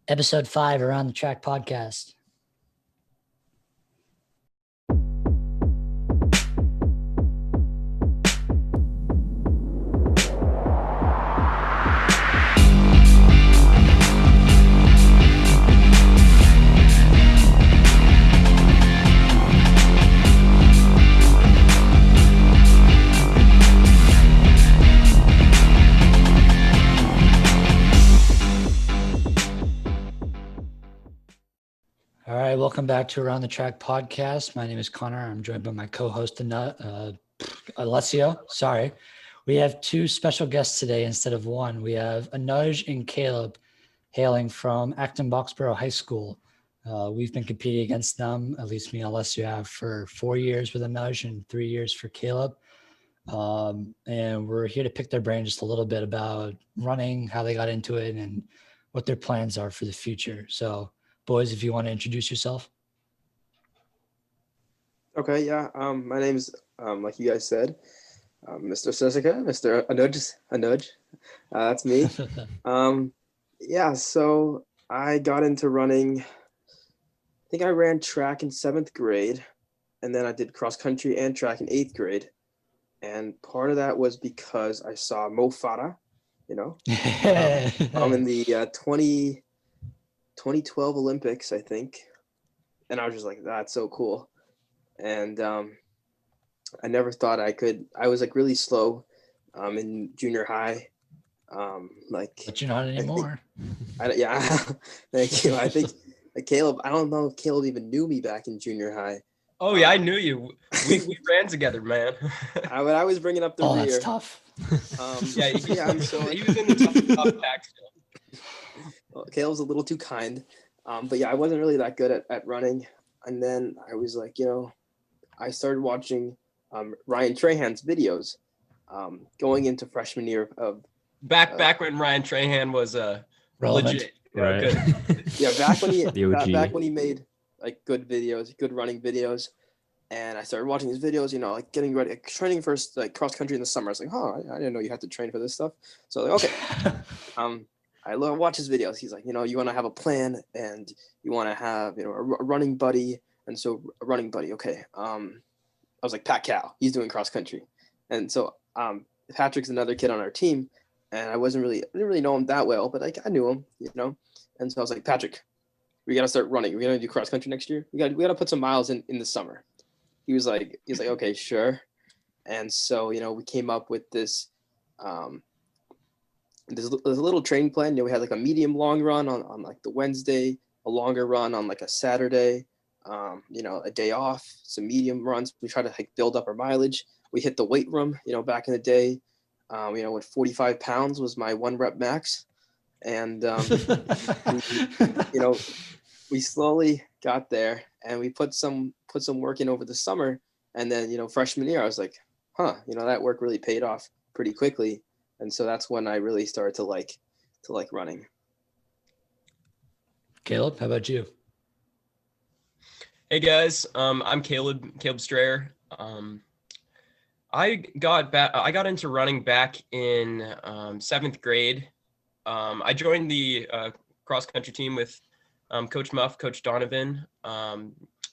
Episode 5 Around the Track podcast. All right, welcome back to Around the Track podcast. My name is Connor. I'm joined by my co-host, Alessio. Sorry. We have two special guests today instead of one. We have Anuj and Caleb hailing from Acton-Boxborough High School. We've been competing against them, at least me and Alessio have, for 4 years with Anuj and 3 years for Caleb. And we're here to pick their brain just a little bit about running, how they got into it, and what their plans are for the future. So, boys, if you want to introduce yourself. Okay, yeah. My name is, like you guys said, Mr. Sirsikar, Mr. Anuj. That's me. Yeah, so I got into running. I think I ran track in 7th grade, and then I did cross country and track in 8th grade. And part of that was because I saw Mo Farah, in the 2012 Olympics, I think. And I was just like, that's so cool. And I never thought I could. I was like really slow in junior high. But you're not anymore. Yeah, thank you. I think Caleb, I don't know if Caleb even knew me back in junior high. Oh, yeah, I knew you. We ran together, man. I was bringing up the rear. That's tough. So he was in the top pack still. Well, Caleb's a little too kind. But yeah, I wasn't really that good at running. And then I was like, I started watching Ryan Trahan's videos going into freshman year of back when Ryan Trahan was legit. Right. Yeah, back when he made like good videos, good running videos. And I started watching his videos, like getting ready, like, training for like cross country in the summer. I was like, I didn't know you had to train for this stuff. So like, okay. I watch his videos. He's like, you want to have a plan and you want to have, a running buddy. And so a running buddy. Okay. I was like, Pat Cal, he's doing cross country. And so Patrick's another kid on our team. And I didn't really know him that well, but I knew him, And so I was like, Patrick, we got to start running. We're going to do cross country next year. We got to put some miles in the summer. He was like, okay, sure. And so, we came up with this, there's a little training plan. We had like a medium long run on like the Wednesday, a longer run on like a Saturday, a day off, some medium runs. We try to like build up our mileage. We hit the weight room, back in the day, when 45 pounds was my 1 rep max. And, we slowly got there and we put some work in over the summer. And then, freshman year, I was like, that work really paid off pretty quickly. And so that's when I really started to like running. Caleb, how about you? Hey guys, I'm Caleb Straayer. I got into running back in 7th grade. I joined the cross country team with Coach Muff, Coach Donovan.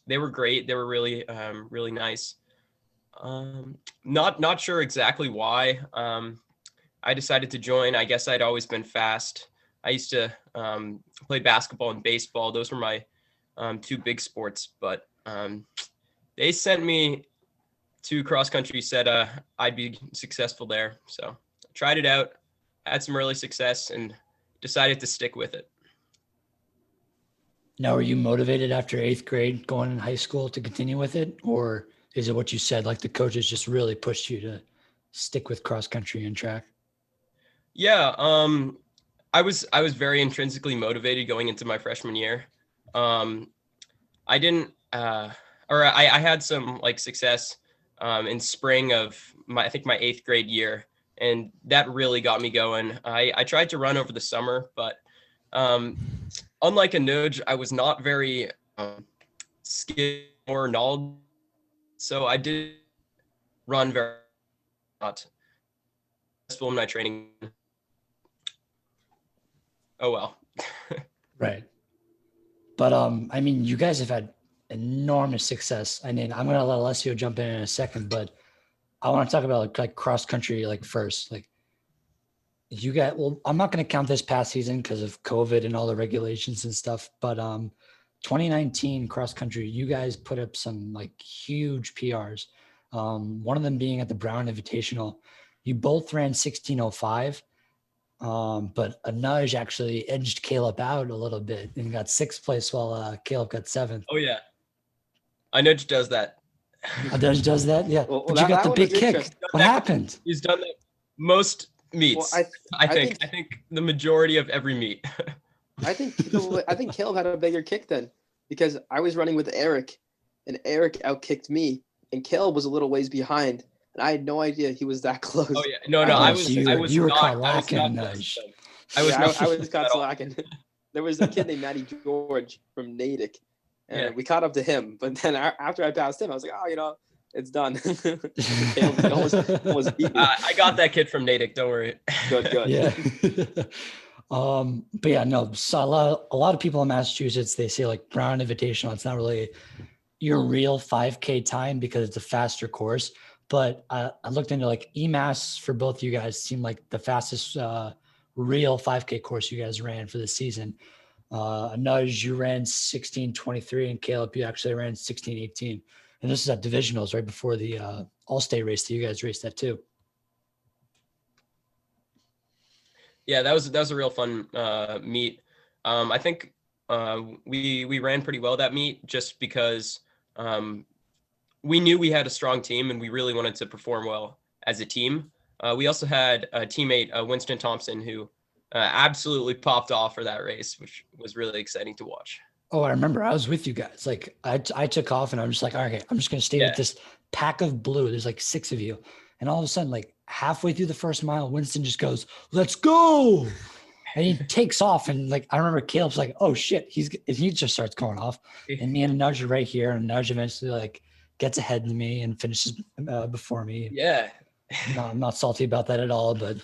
They were great. They were really really nice. Not sure exactly why I decided to join. I guess I'd always been fast. I used to play basketball and baseball. Those were my 2 big sports. But they sent me to cross country, said I'd be successful there. So I tried it out, had some early success, and decided to stick with it. Now, were you motivated after 8th grade going in high school to continue with it? Or is it what you said, like the coaches just really pushed you to stick with cross country and track? Yeah, I was very intrinsically motivated going into my freshman year. I didn't, I had some like success in spring of my 8th grade year, and that really got me going. I tried to run over the summer, but unlike Anuj, I was not very skilled or knowledgeable, so I did run very not successful in my training. Oh well. Right. But I mean, you guys have had enormous success. I mean, I'm gonna let Alessio jump in a second, but I want to talk about like cross country like first. Like you got well, I'm not gonna count this past season because of COVID and all the regulations and stuff, but 2019 cross country, you guys put up some like huge PRs. One of them being at the Brown Invitational. You both ran 16:05. But Anuj actually edged Caleb out a little bit and got 6th place while Caleb got 7th. Oh yeah, Anuj does that. Anuj does that, yeah. Well, but you got the big kick. What happened? He's done that most meets. Well, I think the majority of every meet. I think Caleb had a bigger kick then, because I was running with Eric, and Eric outkicked me, and Caleb was a little ways behind. And I had no idea he was that close. Oh yeah, no, I was caught lacking. I was caught slacking. There was a kid named Matty George from Natick, and we caught up to him. But then after I passed him, I was like, oh, it's done. almost beat me. I got that kid from Natick. Don't worry. Good. Yeah. But yeah, no. So a lot of people in Massachusetts, they say like Brown Invitational. It's not really your real 5K time because it's a faster course. But I looked into like EMAS for both you guys seemed like the fastest real 5K course you guys ran for the season. Anuj, you ran 16:23, and Caleb, you actually ran 16:18. And this is at divisionals right before the All-State race that you guys raced at too. Yeah, that was a real fun meet. I think we ran pretty well that meet just because we knew we had a strong team and we really wanted to perform well as a team. We also had a teammate, Winston Thompson, who absolutely popped off for that race, which was really exciting to watch. Oh, I remember. I was with you guys. Like I took off and I'm just like, all right, I'm just going to stay with this pack of blue. There's like 6 of you. And all of a sudden, like halfway through the first mile, Winston just goes, let's go. And he takes off. And like, I remember Caleb's like, oh shit, he just starts going off. And me and Anuj are right here. And Anuj eventually like gets ahead of me and finishes before me. Yeah. No, I'm not salty about that at all, but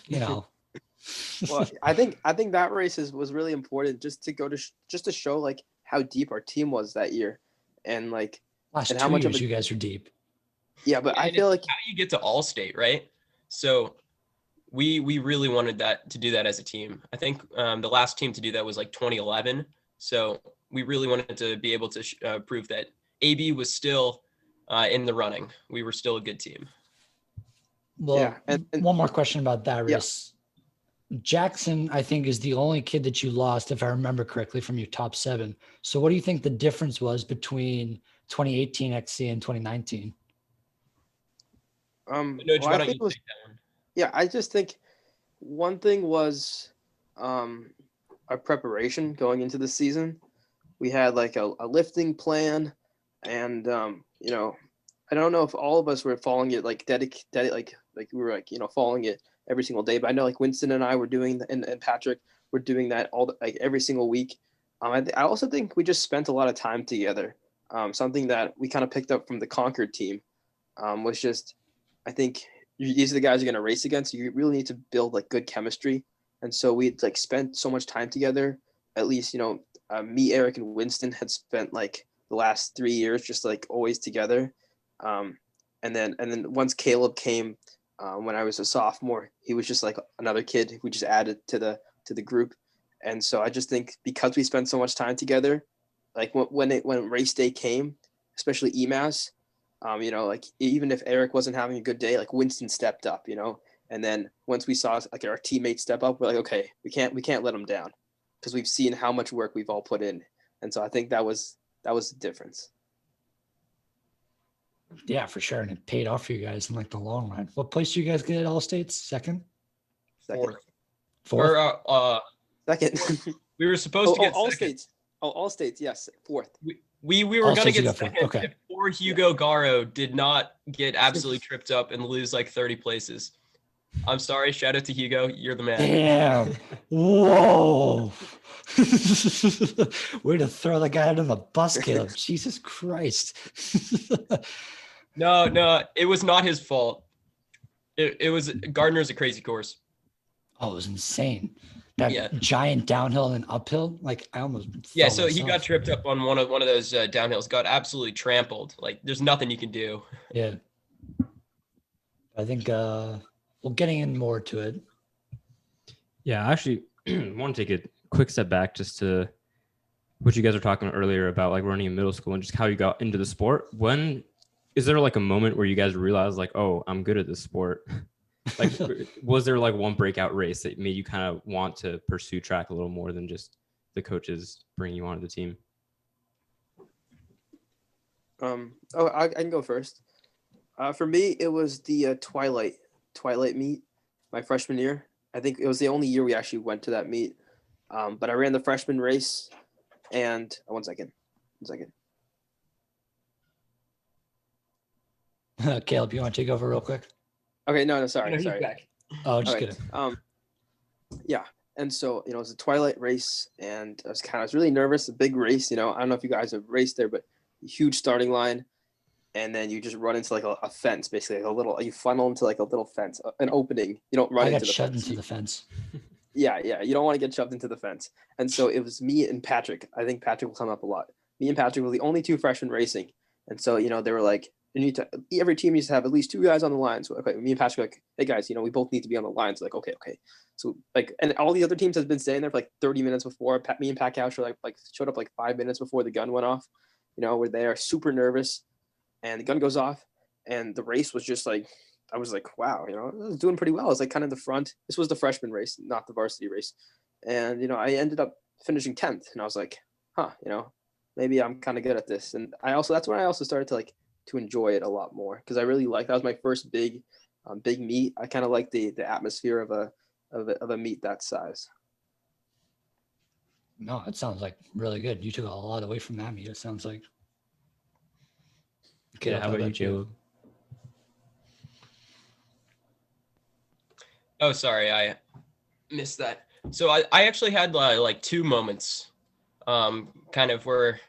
Well, I think that race was really important just to show like how deep our team was that year, and like last and 2 how much years of you guys are deep. Yeah, but I feel like how you get to All-State, right? So we really wanted to do that as a team. I think the last team to do that was like 2011. So we really wanted to be able to prove that AB was still in the running. We were still a good team. Well, yeah, and one more question about that race. Jackson, I think, is the only kid that you lost, if I remember correctly, from your top 7. So what do you think the difference was between 2018 XC and 2019? Why don't you take that one? Yeah, I just think one thing was our preparation going into the season. We had like a lifting plan, and I don't know if all of us were following it like like we were like following it every single day, but I know like Winston and I were doing and Patrick were doing that every single week. I also think we just spent a lot of time together. Something that we kind of picked up from the Concord team was just, I think these are the guys you're going to race against. So you really need to build like good chemistry. And so we like spent so much time together. At least, me, Eric, and Winston had spent like the last 3 years just like always together. And then once Caleb came, when I was a sophomore, he was just like another kid who just added to the group. And so I just think because we spent so much time together, like when race day came, especially EMAS, like even if Eric wasn't having a good day, like Winston stepped up, and then once we saw like our teammates step up, we're like, okay, we can't let them down because we've seen how much work we've all put in. And so I think that was the difference. Yeah, for sure. And it paid off for you guys in like the long run. What place do you guys get at All States? Second? Fourth. Or second. We were supposed to get All second. States. Oh, All States, yes. Fourth. We were All going to States you get got fourth. second Okay. if poor Hugo Garo did not get absolutely tripped up and lose like 30 places. I'm sorry. Shout out to Hugo. You're the man. Damn. Whoa. Way to throw the guy under the bus, Caleb. Jesus Christ. No, it was not his fault. It was Gardner's a crazy course. Oh, it was insane. That giant downhill and uphill, like I almost so he got tripped up on one of those downhills, got absolutely trampled. Like there's nothing you can do. Yeah, I think getting in more to it. Yeah, I actually want to take a quick step back just to what you guys were talking about earlier about like running in middle school and just how you got into the sport. When is there like a moment where you guys realized like, oh, I'm good at this sport? Like, was there like one breakout race that made you kind of want to pursue track a little more than just the coaches bringing you onto the team? I can go first. For me, it was the Twilight meet my freshman year. I think it was the only year we actually went to that meet. But I ran the freshman race, and one second. Caleb, you want to take over real quick? Okay, no, sorry. Back. Oh, just kidding. Yeah, and so it was a Twilight race, and I was really nervous. A big race, I don't know if you guys have raced there, but a huge starting line, and then you just run into like a fence, basically like you funnel into like a little fence, an opening. You don't run into the fence. I got shoved into the fence. Yeah, you don't want to get shoved into the fence. And so it was me and Patrick. I think Patrick will come up a lot. Me and Patrick were the only two freshmen racing, and so they were like, every team needs to have at least two guys on the line. So okay, me and Patrick were like, hey guys, we both need to be on the line. So like, okay. So like, and all the other teams have been staying there for like 30 minutes before. Me and Pat Couch were like showed up like 5 minutes before the gun went off. We're there, super nervous, and the gun goes off, and the race was just like, I was like, wow, I was doing pretty well. I was like kind of in the front. This was the freshman race, not the varsity race. And, I ended up finishing 10th, and I was like, maybe I'm kind of good at this. And that's when I also started to enjoy it a lot more, because I really that was my first big meet. I kind of like the atmosphere of a meet that size. No, it sounds like really good. You took a lot away from that meet, it sounds like. Okay, how about you, Caleb? Oh, sorry, I missed that. So I actually had like two moments, kind of where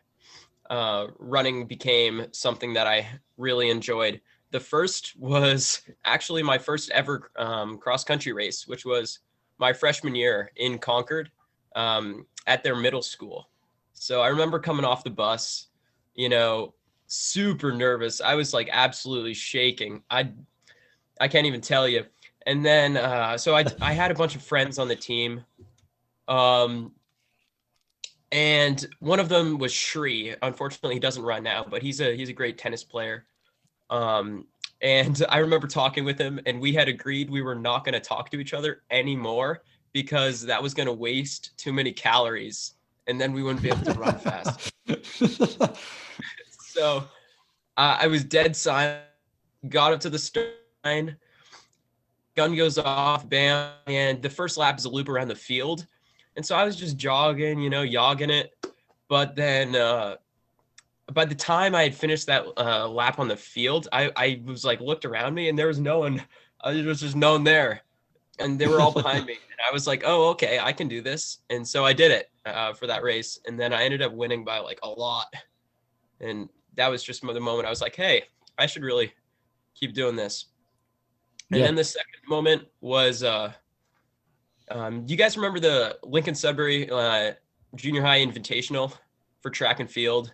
running became something that I really enjoyed. The first was actually my first ever cross country race, which was my freshman year in Concord at their middle school. So I remember coming off the bus, super nervous. I was like absolutely shaking. I can't even tell you. And then, so I had a bunch of friends on the team. And one of them was Shri. Unfortunately, he doesn't run now, but he's a great tennis player. And I remember talking with him, and we had agreed we were not going to talk to each other anymore because that was going to waste too many calories, and then we wouldn't be able to run fast. So I was dead silent, got up to the start line, gun goes off, bam, and the first lap is a loop around the field. And so I was just jogging, yogging it. But then by the time I had finished that lap on the field, I was like, looked around me and there was no one. There was just no one there. And they were all behind me. And I was like, oh, okay, I can do this. And so I did it for that race. And then I ended up winning by like a lot. And that was just the moment I was like, hey, I should really keep doing this. And then the second moment was, do you guys remember the Lincoln Sudbury Junior High Invitational for track and field?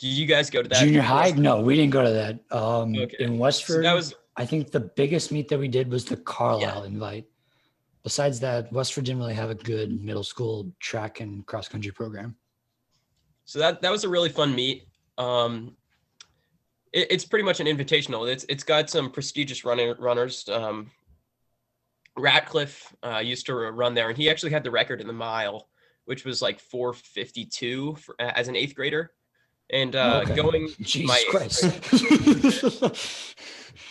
Did you guys go to that? Junior high? No, we didn't go to that. Okay. In Westford, So I think the biggest meet that we did was the Carlisle invite. Besides that, Westford didn't really have a good middle school track and cross country program. So that was a really fun meet. It's pretty much an invitational. It's got some prestigious runners. Ratcliffe used to run there, and he actually had the record in the mile, which was like 4:52 as an 8th grader. And going Jesus Christ.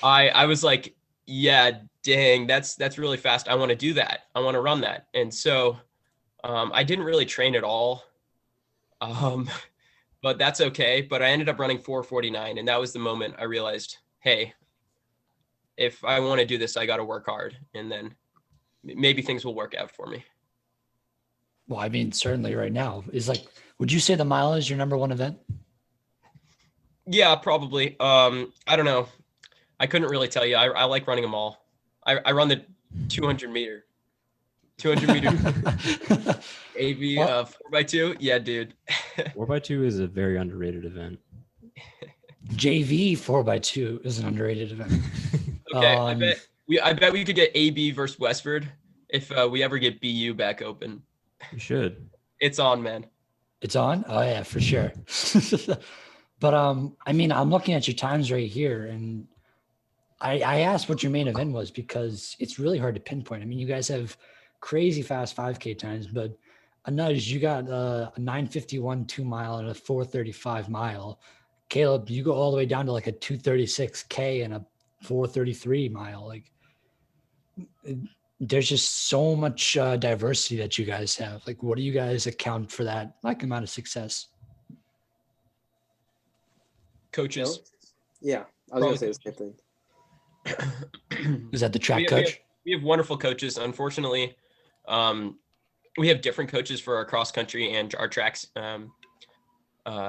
I was like, yeah, dang, that's really fast. I want to do that. I want to run that. And so I didn't really train at all. But that's okay. But I ended up running 4:49, and that was the moment I realized, hey, if I want to do this, I got to work hard, and then maybe things will work out for me. Well, I mean, certainly right now is like, would you say the mile is your number one event? Yeah, probably. I don't know. I couldn't really tell you. I like running them all. I run the 200 meter. 200 meter AB 4x2. Yeah, dude. 4x2 is a very underrated event. JV 4x2 is an underrated event. Okay, I bet we could get AB versus Westford if we ever get BU back open. You should. It's on, man. It's on? Oh yeah, for sure. But I mean, I'm looking at your times right here, and I asked what your main event was because it's really hard to pinpoint. I mean, you guys have crazy fast 5K times, but Anuj, you got a 9:51 2-mile and a 4:35 mile. Caleb, you go all the way down to like a 2:36K and a 4:33 mile. Like, there's just so much diversity that you guys have. Like, what do you guys account for that like amount of success? Coaches. Yeah, I was gonna say the same thing. Is that the track coach? We have wonderful coaches. Unfortunately, we have different coaches for our cross country and our tracks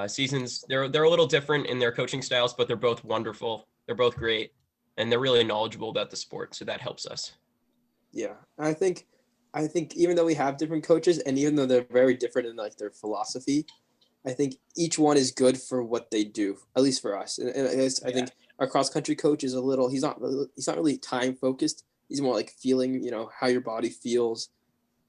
seasons. They're a little different in their coaching styles, but they're both wonderful. They're both great, and they're really knowledgeable about the sport, so that helps us. Yeah, I think even though we have different coaches, and even though they're very different in like their philosophy, I think each one is good for what they do. At least for us, and I think our cross country coach is he's not really time focused. He's more like feeling, how your body feels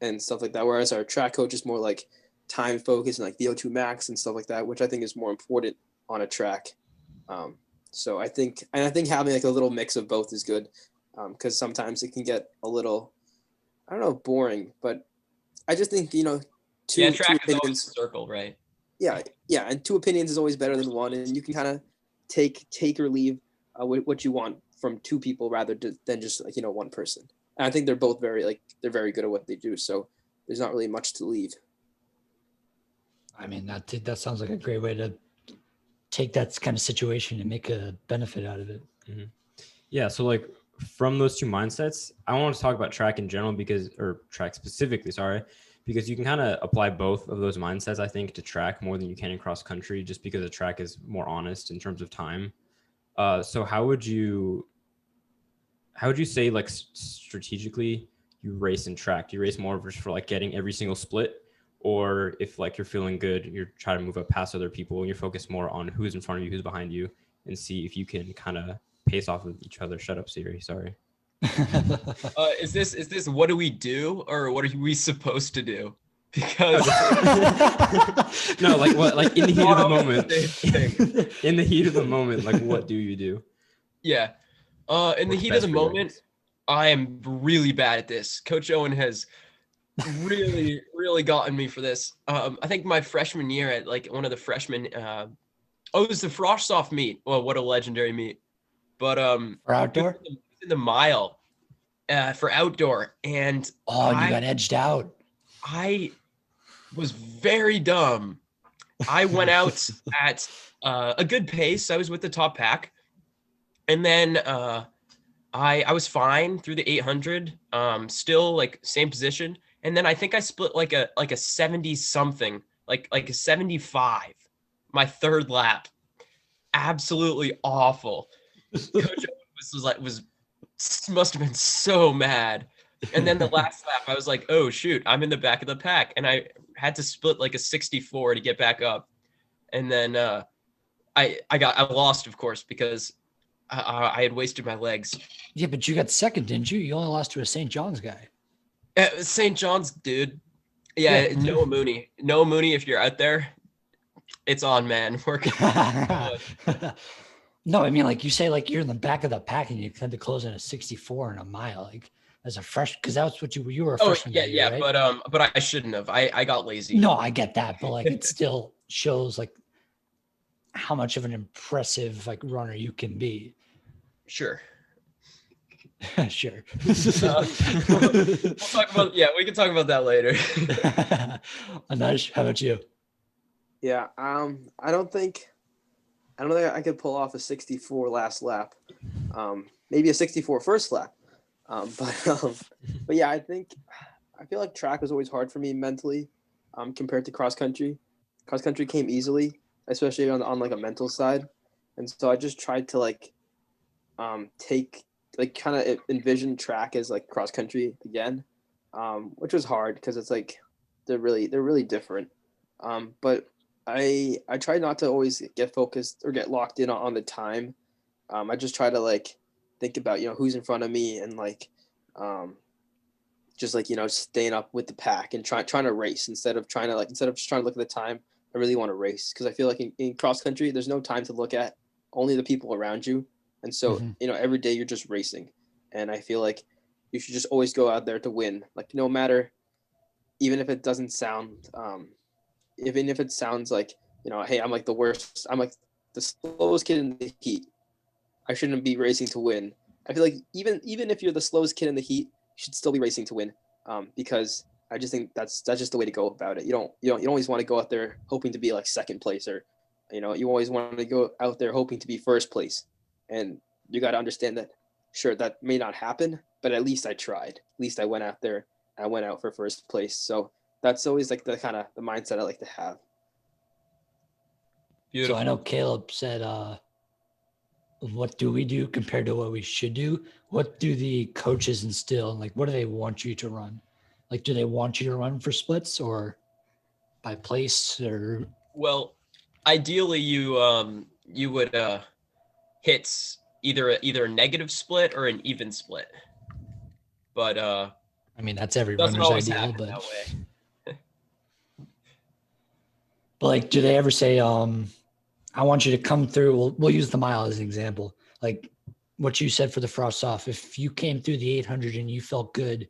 and stuff like that. Whereas our track coach is more like time focused and like VO2 max and stuff like that, which I think is more important on a track. So I think having like a little mix of both is good, because sometimes it can get a little, I don't know, boring. But I just think track two is opinions, always a circle, right? Yeah, and two opinions is always better than one, and you can kind of take or leave what you want from two people rather than just like one person. And I think they're both they're very good at what they do, so there's not really much to leave. I mean, that sounds like a great way to take that kind of situation and make a benefit out of it. Mm-hmm. Yeah, so like from those two mindsets, I want to talk about track in general or track specifically, because you can kind of apply both of those mindsets, I think, to track more than you can in cross country, just because the track is more honest in terms of time. So how would you say, like, strategically you race in track? Do you race more for like getting every single split, or if like you're feeling good, you're trying to move up past other people and you're focused more on who's in front of you, who's behind you, and see if you can kind of pace off of each other? Shut up, Siri. Sorry. Is this what do we do, or what are we supposed to do? Because no, like what, like in the heat of the moment, in the heat of the moment, like what do you do? Yeah. In the heat of the moment, I am really bad at this. Coach Owen has really, really gotten me for this. I think my freshman year at like one of the freshmen, it was the Frostoff meet. Well, what a legendary meet. But for outdoor? In the mile for outdoor. And you got edged out. I was very dumb. I went out at a good pace. I was with the top pack. And then I was fine through the 800, still like same position. And then I think I split like a 70 something, like a 75, my third lap. Absolutely awful. Coach must have been so mad. And then the last lap, I was like, oh shoot, I'm in the back of the pack, and I had to split like a 64 to get back up. And then I lost, of course, because I had wasted my legs. Yeah, but you got second, didn't you? You only lost to a St. John's guy. St. John's, dude. Yeah, Noah Mooney. Noah Mooney, if you're out there, it's on, man. No, I mean, like you say, like you're in the back of the pack and you had to close in a 64 in a mile, like as a fresh, because that's what you were a freshman. Yeah, right? But I shouldn't have. I got lazy. No, I get that, but like it still shows like how much of an impressive like runner you can be. Sure. Sure. We'll talk about, we can talk about that later. Anuj, how about you? Yeah, I don't think I could pull off a 64 last lap. Maybe a 64 first lap. But yeah, I feel like track was always hard for me mentally, compared to cross country. Cross country came easily, especially on like a mental side. And so I just tried to like kind of envision track as like cross country again. which was hard because it's like they're really different. But I try not to always get focused or get locked in on the time. I just try to like think about who's in front of me and like just like staying up with the pack and trying to race instead of just trying to look at the time. I really want to race because I feel like in cross country there's no time to look at, only the people around you, and so every day you're just racing, and I feel like you should just always go out there to win, like no matter, even if it doesn't sound even if it sounds like hey, I'm like the worst, I'm like the slowest kid in the heat, I shouldn't be racing to win. I feel like even if you're the slowest kid in the heat, you should still be racing to win, because I just think that's just the way to go about it. You don't always want to go out there hoping to be like second place, or you always want to go out there hoping to be first place. And you got to understand that sure, that may not happen, but at least I tried. At least I went out there, I went out for first place. So that's always like the kind of the mindset I like to have. Beautiful. So I know Caleb said, what do we do compared to what we should do? What do the coaches instill? Like, what do they want you to run? Like, do they want you to run for splits or by place or? Well, ideally you would hit either a negative split or an even split. But I mean, that's every doesn't runner's always ideal, happen but that way. but like, do they ever say, I want you to come through? We'll use the mile as an example. Like what you said for the frost off. If you came through the 800 and you felt good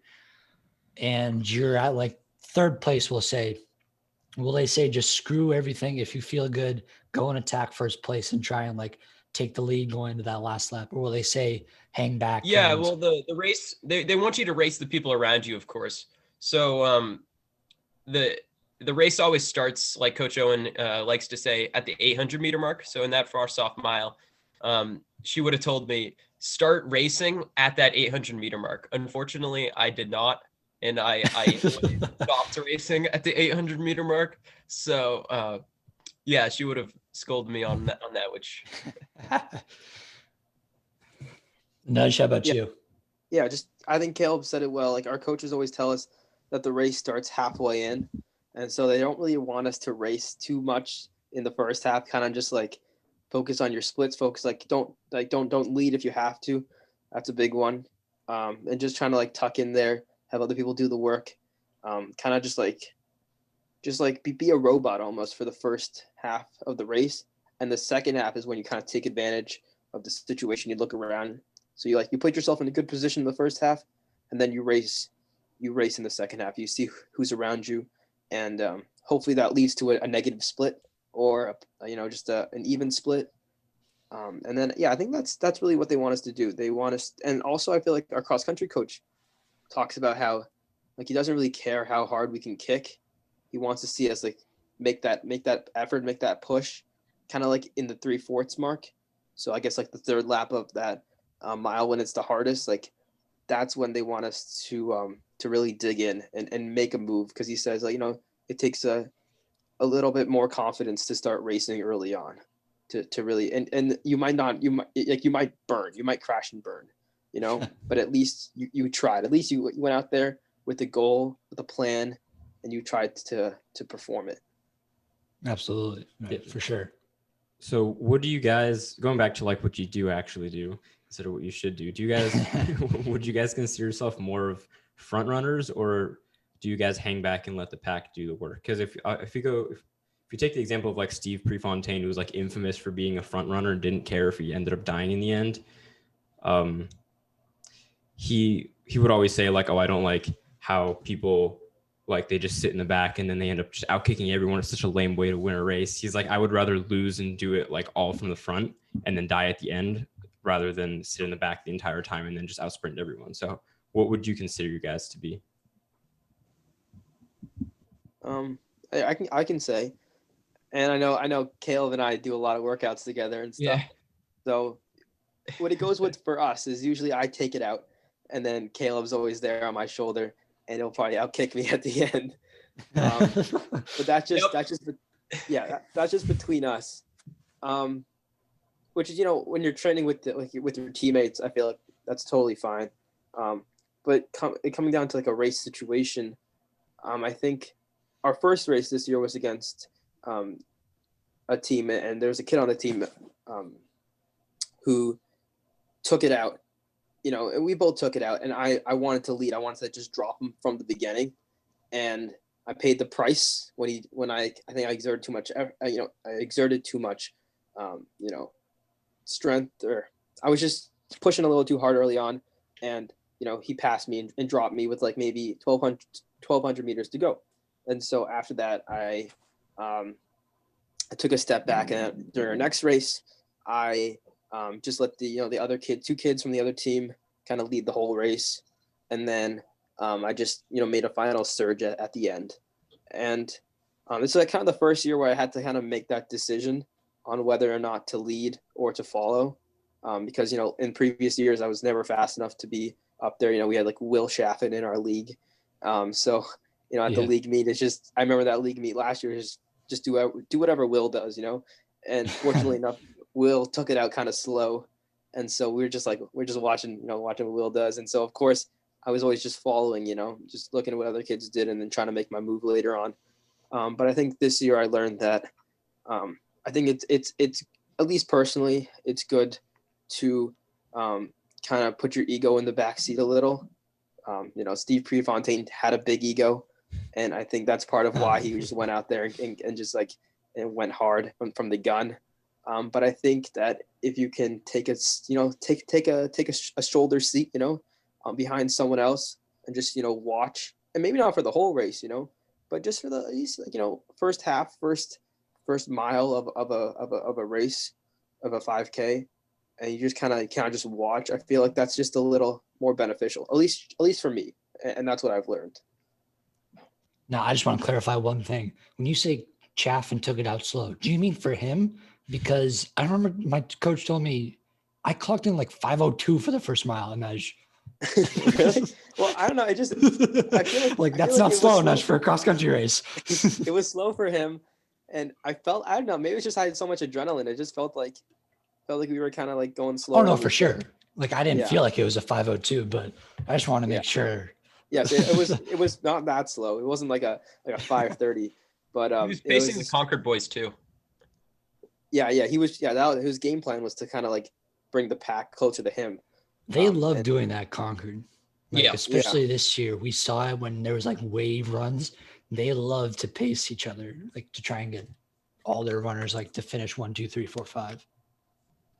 and you're at like third place, we'll say, will they say just screw everything? If you feel good, go and attack first place and try and like take the lead going into that last lap? Or will they say hang back? Yeah, well, the race, they want you to race the people around you, of course. So the race always starts, like Coach Owen likes to say, at the 800 meter mark. So in that frost off mile, she would have told me, start racing at that 800 meter mark. Unfortunately, I did not. And I stopped racing at the 800 meter mark. So yeah, she would have scolded me on that, which. Nudge, how about you? Yeah, I think Caleb said it well. Like our coaches always tell us that the race starts halfway in. And so they don't really want us to race too much in the first half, kind of just like focus on your splits, don't lead if you have to. That's a big one. And just trying to like tuck in there, have other people do the work. Kind of just like be a robot almost for the first half of the race. And the second half is when you kind of take advantage of the situation. You look around. So you put yourself in a good position in the first half, and then you race in the second half. You see who's around you. And hopefully that leads to a negative split or just an even split. And then I think that's really what they want us to do. They want us, and also I feel like our cross country coach talks about how like he doesn't really care how hard we can kick. He wants to see us like make that effort, make that push, kind of like in the 3/4 mark. So I guess like the third lap of that mile when it's the hardest, like that's when they want us to really dig in and make a move, because he says like it takes a little bit more confidence to start racing early on to really and you might burn, you might crash and burn, but at least you tried, at least you went out there with a goal, with a plan, and you tried to perform it. Absolutely. Right, Yeah. for sure. So what do you guys, going back to like what you do actually do instead of what you should do you guys would you guys consider yourself more of front runners, or do you guys hang back and let the pack do the work? Because if you take the example of like Steve Prefontaine, who was like infamous for being a front runner and didn't care if he ended up dying in the end, he would always say like, oh, I don't like how people like they just sit in the back and then they end up just out kicking everyone. It's such a lame way to win a race. He's like, I would rather lose and do it like all from the front and then die at the end rather than sit in the back the entire time and then just out sprint everyone. So what would you consider you guys to be? I can say, and I know Caleb and I do a lot of workouts together and stuff. Yeah. So what it goes with for us is usually I take it out, and then Caleb's always there on my shoulder, and he'll probably outkick me at the end. But that's just between us. Which is when you're training with your teammates, I feel like that's totally fine. but coming down to like a race situation, I think our first race this year was against a team, and there was a kid on the team who took it out, and we both took it out, and I wanted to lead. I wanted to just drop him from the beginning, and I paid the price when I think I exerted too much, strength, or I was just pushing a little too hard early on, and he passed me and dropped me with like maybe 1,200 meters to go. And so after that, I took a step back, and during our next race, I just let the other two kids from the other team kind of lead the whole race. And then I just, made a final surge at the end. And this is like kind of the first year where I had to kind of make that decision on whether or not to lead or to follow. Because, in previous years, I was never fast enough to be up there. We had like Will Shaffin in our league. So, at the league meet, I remember that league meet last year, just do whatever Will does, and fortunately enough, Will took it out kind of slow. And so we're just watching what Will does. And so of course I was always just following, just looking at what other kids did and then trying to make my move later on. But I think this year I learned that I think it's at least personally, it's good to kind of put your ego in the backseat a little. Steve Prefontaine had a big ego, and I think that's part of why he just went out there and just and went hard from the gun. But I think that if you can take a shoulder seat, behind someone else and just, watch, and maybe not for the whole race, but just for the, at least, first half, first mile of a race, of a 5K, and you just kind of just watch. I feel like that's just a little more beneficial, at least for me. And that's what I've learned. Now, I just want to clarify one thing. When you say Chaffin took it out slow, do you mean for him? Because I remember my coach told me I clocked in like 5:02 for the first mile, and Really? Well, I don't know. I feel like that's not slow enough for a cross country race. It was slow for him, and I don't know. Maybe it's just I had so much adrenaline. It just felt like we were kind of like going slow. Oh no, for sure. Like I didn't feel like it was a 5:02, but I just want to make sure. Yes, it was not that slow. It wasn't like a 5:30, but he was pacing the Concord boys too. Yeah, he was. Yeah, his game plan was to kind of like bring the pack closer to him. They love doing that, Concord. Especially this year, we saw it when there was like wave runs. They love to pace each other, like to try and get all their runners like to finish 1, 2, 3, 4, 5.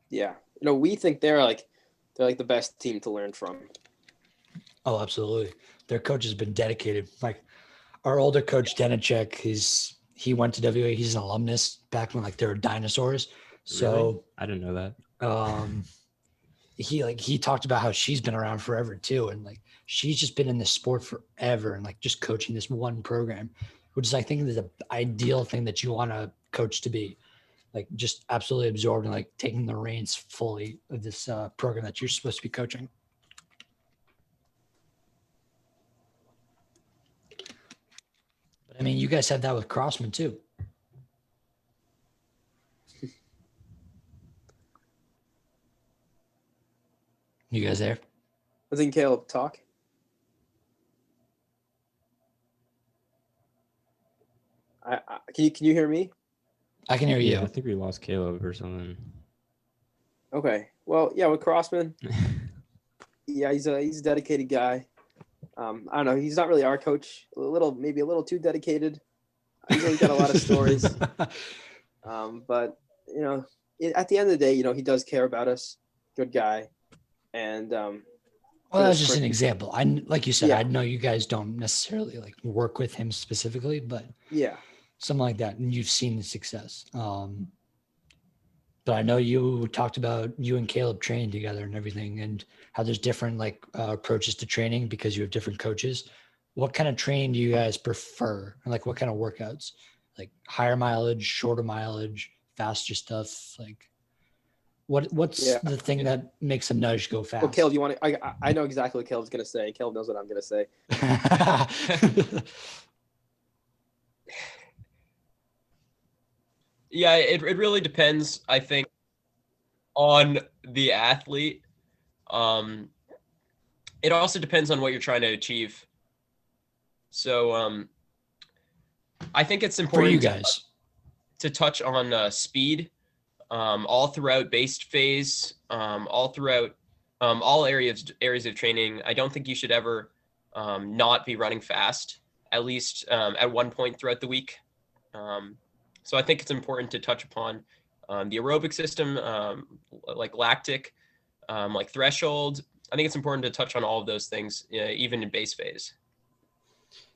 Yeah, we think they're like the best team to learn from. Oh, absolutely. Their coach has been dedicated. Like our older coach, Denacek, he went to WA. He's an alumnus back when like there were dinosaurs. So really? I didn't know that. He talked about how she's been around forever too. And like, she's just been in this sport forever and like just coaching this one program, which is, I think, is the ideal thing that you want a coach to be, like just absolutely absorbed and like taking the reins fully of this program that you're supposed to be coaching. But I mean, you guys have that with Crossman too. You guys there? I think Caleb talk. Can you hear me? I can hear you. Yeah, I think we lost Caleb or something. Okay. Well, yeah, with Crossman, yeah, he's a dedicated guy. I don't know. He's not really our coach. Maybe a little too dedicated. He's got a lot of stories. But at the end of the day, he does care about us. Good guy. And well, that was just an example. Like you said, I know you guys don't necessarily like work with him specifically, but something like that, and you've seen the success. But I know you talked about you and Caleb training together and everything, and how there's different like approaches to training because you have different coaches. What kind of training do you guys prefer? And like, what kind of workouts? Like higher mileage, shorter mileage, faster stuff, like. What's the thing that makes a nudge go fast? Well, Caleb, you want to? I know exactly what Caleb's going to say. Caleb knows what I'm going to say. Yeah, it really depends, I think, on the athlete. it also depends on what you're trying to achieve. So I think it's important for you guys to touch on speed all throughout base phase, all throughout all areas of training. I don't think you should ever not be running fast, at least at one point throughout the week. So I think it's important to touch upon the aerobic system, like lactic, like threshold. I think it's important to touch on all of those things, even in base phase.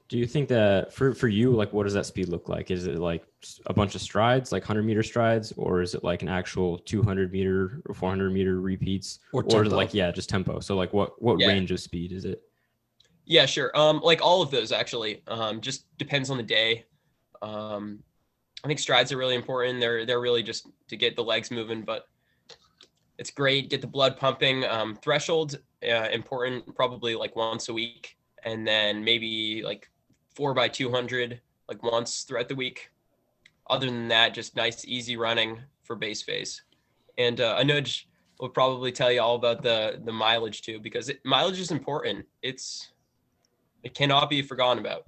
Do you think that for you, like, what does that speed look like? Is it like a bunch of strides, like 100-meter strides, or is it like an actual 200-meter or 400-meter repeats, or like, just tempo? So like what range of speed is it? Yeah, sure. Like all of those actually, just depends on the day. I think strides are really important. They're really just to get the legs moving, but it's great. Get the blood pumping. Threshold, important, probably like once a week, and then maybe like 4x200 like once throughout the week. Other than that, just nice easy running for base phase. And Anuj will probably tell you all about the mileage too, because mileage is important. It cannot be forgotten about.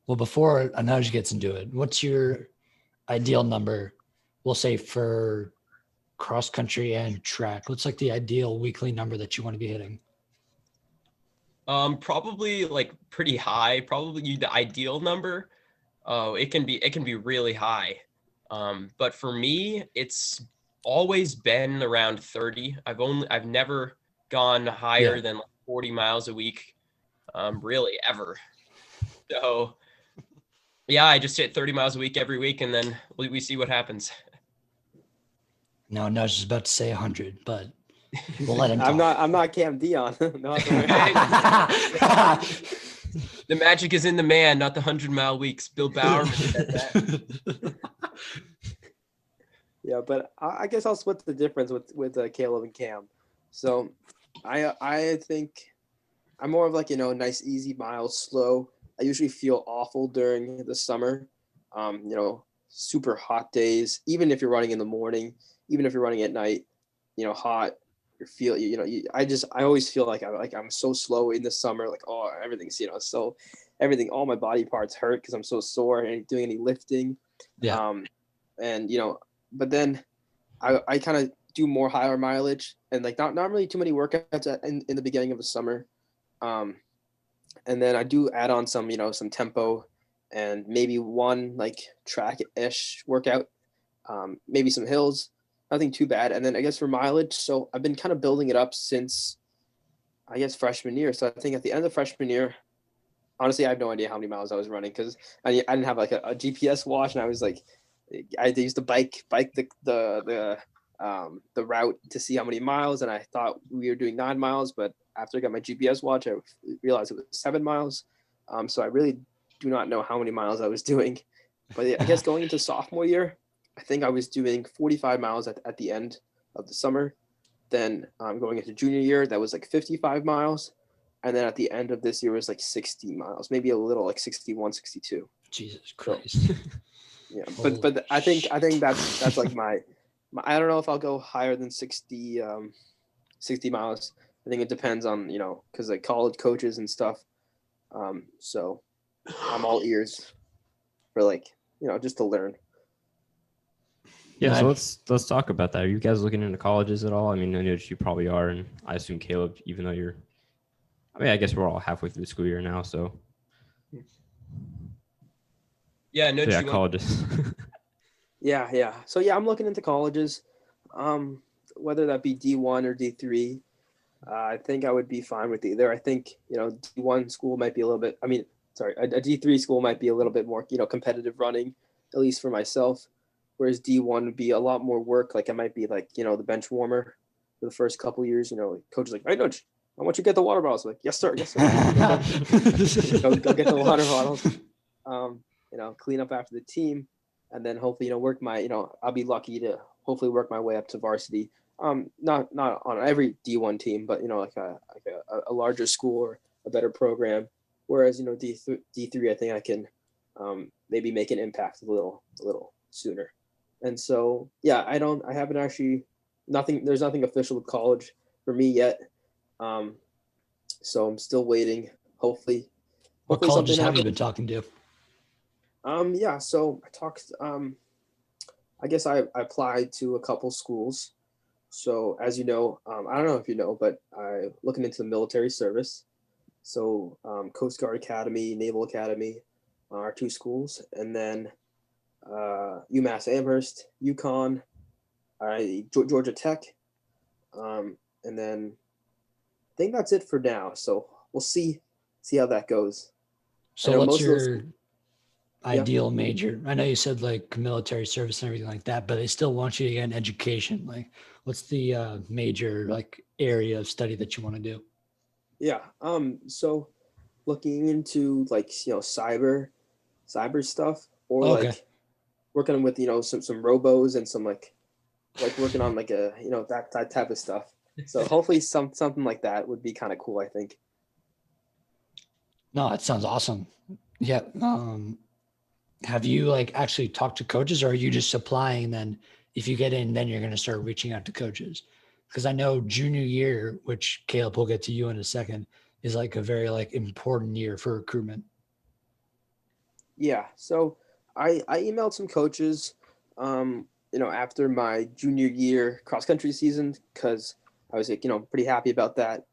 Well, before Anuj gets into it, what's your ideal number? We'll say for cross country and track. What's like the ideal weekly number that you want to be hitting? Probably like pretty high. Probably the ideal number. It can be really high. But for me, it's always been around 30. I've never gone higher than like 40 miles a week, really ever. So yeah, I just hit 30 miles a week every week, and then we see what happens. No, I was just about to say 100, but we'll let him talk. I'm not Cam Dion. No, the magic is in the man, not the 100-mile weeks. Bill Bowerman said that. Yeah, but I guess I'll split the difference with Caleb and Cam. So I think I'm more of like, nice, easy miles, slow. I usually feel awful during the summer, super hot days, even if you're running in the morning, even if you're running at night, hot, I always feel like I'm so slow in the summer, like, oh, everything's, so everything, all my body parts hurt because I'm so sore and doing any lifting. Yeah. But then I kind of do more higher mileage and like not really too many workouts in the beginning of the summer. And then I do add on some tempo and maybe one like track-ish workout, maybe some hills, nothing too bad. And then I guess for mileage, so I've been kind of building it up since, I guess, freshman year. So I think at the end of freshman year, honestly, I have no idea how many miles I was running because I didn't have like a GPS watch, and I was like, I used to bike the route to see how many miles, and I thought we were doing 9 miles, but after I got my GPS watch, I realized it was 7 miles. So I really do not know how many miles I was doing. But yeah, I guess going into sophomore year, I think I was doing 45 miles at the end of the summer. Then going into junior year, that was like 55 miles. And then at the end of this year was like 60 miles, maybe a little like 61, 62. Jesus Christ. So, yeah, but I think that's like my I don't know if I'll go higher than 60 miles. I think it depends on, because like college coaches and stuff. So I'm all ears for like, just to learn. Yeah, so let's talk about that. Are you guys looking into colleges at all? I mean, I know you probably are, and I assume Caleb, even though I guess we're all halfway through the school year now, so. Yeah, no. So yeah, colleges. Yeah. So yeah, I'm looking into colleges, whether that be D1 or D3. I think I would be fine with either. I think, D1 school might be a D3 school might be a little bit more, competitive running, at least for myself. Whereas D1 would be a lot more work. Like I might be like, the bench warmer for the first couple of years, coach is like, hey, Nudge, I want you to get the water bottles. I'm like, yes, sir. go get the water bottles, clean up after the team. And then hopefully, work my, I'll be lucky to hopefully work my way up to varsity. Not on every D1 team, but, like a larger school or a better program. Whereas, D3, I think I can maybe make an impact a little sooner. And so, yeah, there's nothing official with college for me yet. So I'm still waiting. Hopefully What colleges something have you happens. been talking to? Yeah, so I talked, I guess I applied to a couple schools. So as you know, I don't know if you know, but I'm looking into the military service. So Coast Guard Academy, Naval Academy are two schools. And then UMass Amherst, UConn, Georgia Tech. And then I think that's it for now. So we'll see how that goes. I So know what's most of those- your ideal major? I know you said like military service and everything like that, but they still want you to get an education. Like, what's the major like area of study that you want to do? Yeah. So looking into like cyber stuff, or Okay. like working with some robos and some like working on like a that type of stuff. So hopefully something like that would be kind of cool, I think. No, it sounds awesome. Yeah. Have you like actually talked to coaches, or are you just applying? And then if you get in, then you're going to start reaching out to coaches. Because I know junior year, which Caleb will get to you in a second, is like a very like important year for recruitment. Yeah. So I emailed some coaches, after my junior year cross country season, because I was like, pretty happy about that.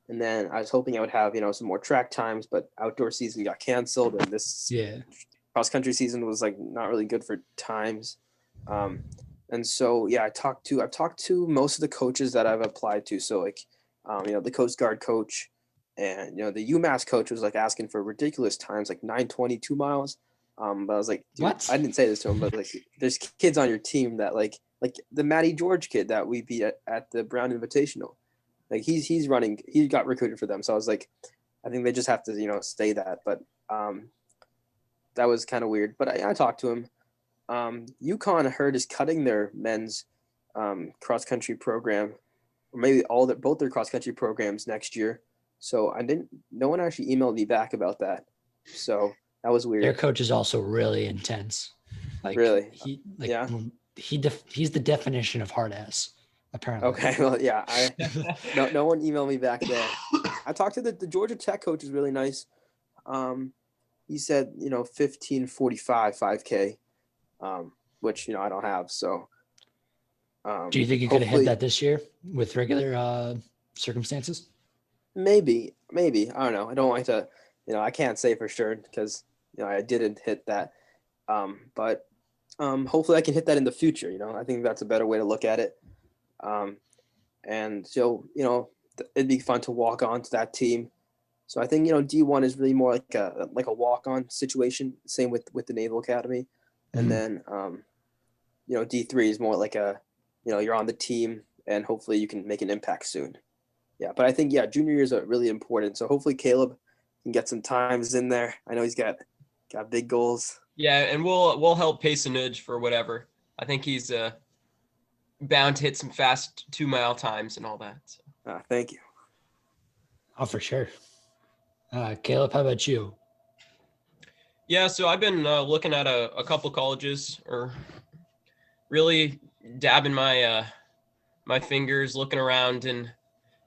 And then I was hoping I would have, some more track times, but outdoor season got canceled, and this Yeah. cross country season was like not really good for times. And so yeah, I've talked to most of the coaches that I've applied to. So like, the Coast Guard coach, and the UMass coach was like asking for ridiculous times, like 9:22 miles. But I was like, dude, What? I didn't say this to him, but like, there's kids on your team that like the Matty George kid that we beat at the Brown Invitational. Like he's running, he got recruited for them. So I was like, I think they just have to say that. But that was kind of weird. But I talked to him. UConn, I heard, is cutting their men's cross country program, or maybe both their cross country programs next year. So no one actually emailed me back about that. So that was weird. Their coach is also really intense. Like really? Yeah. He's the definition of hard ass, apparently. Okay. Well, yeah. No one emailed me back there. I talked to the Georgia Tech coach, is really nice. He said 15:45 5K, which I don't have. So do you think you could have hit that this year with regular circumstances? Maybe. I don't know. I don't like to, I can't say for sure because I didn't hit that. But hopefully I can hit that in the future. I think that's a better way to look at it. And so it'd be fun to walk on to that team. So I think D1 is really more like a walk-on situation. Same with the Naval Academy, and then D3 is more like you're on the team, and hopefully you can make an impact soon. Yeah, but I think junior years are really important. So hopefully Caleb can get some times in there. I know he's got big goals. Yeah, and we'll help pace Anuj for whatever. I think he's bound to hit some fast 2-mile times and all that. So. Thank you. Oh, for sure. Caleb, how about you? Yeah, so I've been looking at a couple colleges, or really dabbing my my fingers, looking around and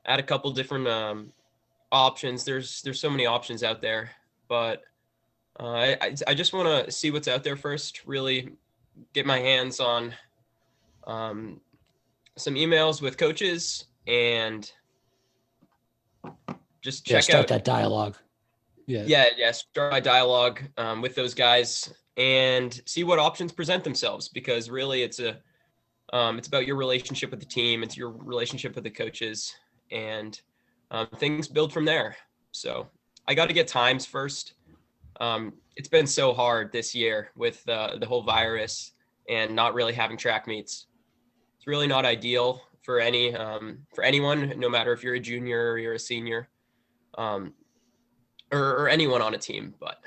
at a couple different options. There's so many options out there, but I just want to see what's out there first. Really get my hands on some emails with coaches and just check out that dialogue. Yeah. Start my dialogue with those guys and see what options present themselves, because really it's about your relationship with the team. It's your relationship with the coaches, and things build from there. So I got to get times first. It's been so hard this year with the whole virus and not really having track meets. It's really not ideal for anyone, no matter if you're a junior or you're a senior. Or anyone on a team, but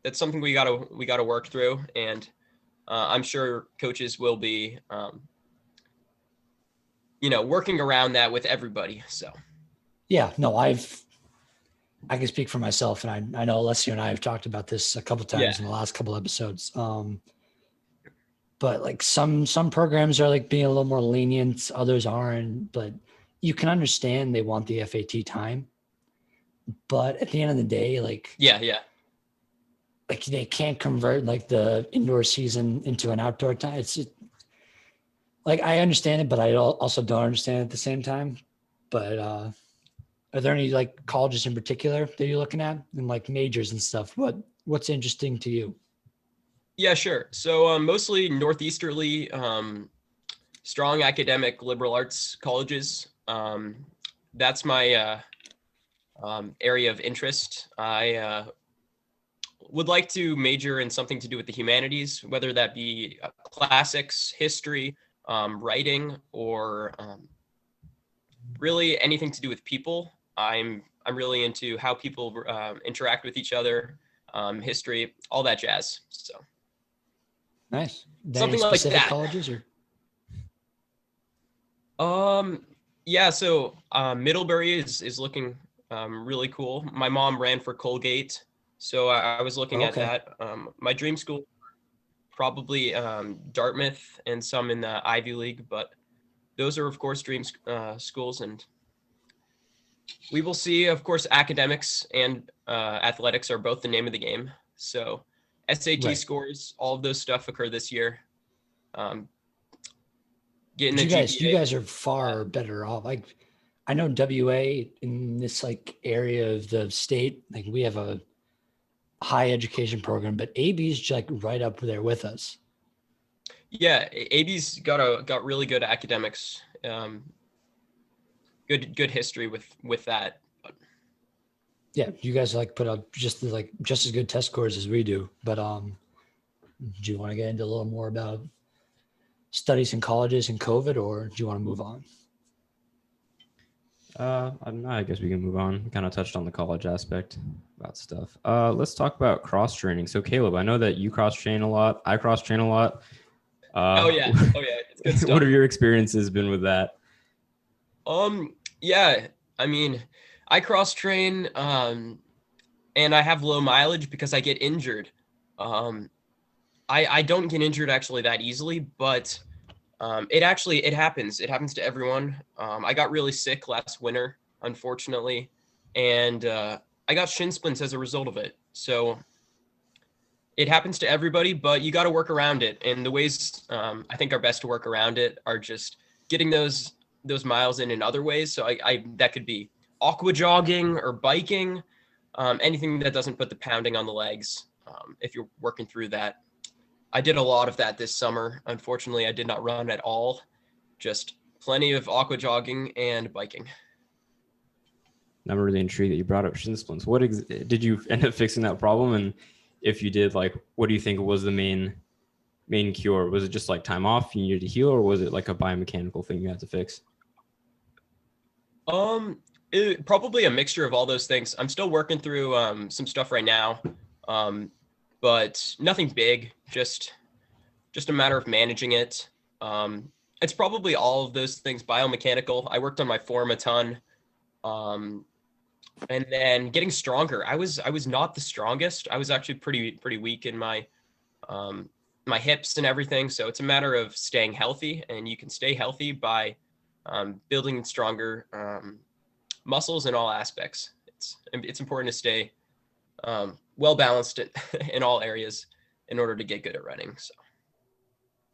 that's something we gotta work through, and I'm sure coaches will be, working around that with everybody. So, yeah, no, I can speak for myself, and I know Alessio and I have talked about this a couple times in the last couple episodes. But like some programs are like being a little more lenient, others aren't. But you can understand they want the FAT time. but at the end of the day, like Yeah. like they can't convert like the indoor season into an outdoor time. It's just, like I understand it, but I also don't understand it at the same time. But are there any like colleges in particular that you're looking at and like majors and stuff? What's interesting to you? Yeah, sure. So mostly northeasterly, strong academic liberal arts colleges. That's my area of interest. I would like to major in something to do with the humanities, whether that be classics, history, writing, or really anything to do with people. I'm really into how people interact with each other, history, all that jazz. So Nice. Something like specific that. colleges or yeah. So Middlebury is looking really cool. My mom ran for Colgate, so I was looking at Okay. that. My dream school probably Dartmouth and some in the Ivy League, but those are of course dream schools, and we will see. Of course, academics and athletics are both the name of the game. So SAT Right. scores, all of those stuff occur this year. Getting But a GPA. you guys are far better off. Like I know WA in this like area of the state, like we have a high education program, but AB's like right up there with us. Yeah, AB's got really good academics. Good history with that. Yeah, you guys like put up just as good test scores as we do. But do you want to get into a little more about studies in colleges and COVID, or do you want to move on? I guess we can move on. Kind of touched on the college aspect about stuff. Let's talk about cross training. So Caleb, I know that you cross train a lot. I cross train a lot. Oh yeah, it's good stuff. What have your experiences been with that? Yeah, I mean, I cross train, and I have low mileage because I get injured. I don't get injured actually that easily, but it happens. It happens to everyone. I got really sick last winter, unfortunately, and I got shin splints as a result of it. So it happens to everybody, but you got to work around it. And the ways I think are best to work around it are just getting those miles in other ways. So I that could be aqua jogging or biking, anything that doesn't put the pounding on the legs. If you're working through that, I did a lot of that this summer. Unfortunately, I did not run at all. Just plenty of aqua jogging and biking. I'm really intrigued that you brought up shin splints. What did you end up fixing that problem? And if you did, like, what do you think was the main cure? Was it just like time off you needed to heal, or was it like a biomechanical thing you had to fix? Probably a mixture of all those things. I'm still working through some stuff right now, but nothing big. Just a matter of managing it. It's probably all of those things biomechanical. I worked on my form a ton. And then getting stronger. I was not the strongest. I was actually pretty weak in my my hips and everything. So it's a matter of staying healthy, and you can stay healthy by building stronger muscles in all aspects. It's important to stay well balanced in all areas in order to get good at running. So,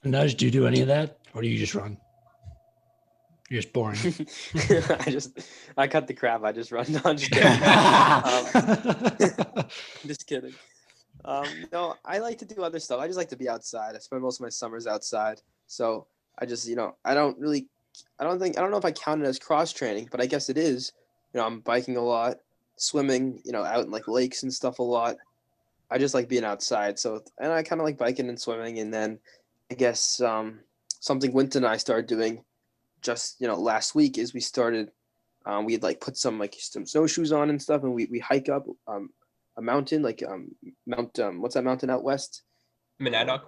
Anuj, do you do any of that, or do you just run? You're just boring. I cut the crap. I just run. No, I'm just kidding. Just kidding. No, I like to do other stuff. I just like to be outside. I spend most of my summers outside. So I just, I don't know if I count it as cross training, but I guess it is. I'm biking a lot, swimming, out in like lakes and stuff a lot. I just like being outside. So, and I kind of like biking and swimming. And then I guess something Winton and I started doing just last week is we started we had like put some snowshoes on and stuff, and we hike up a mountain, like Mount what's that mountain out west? Monadnock?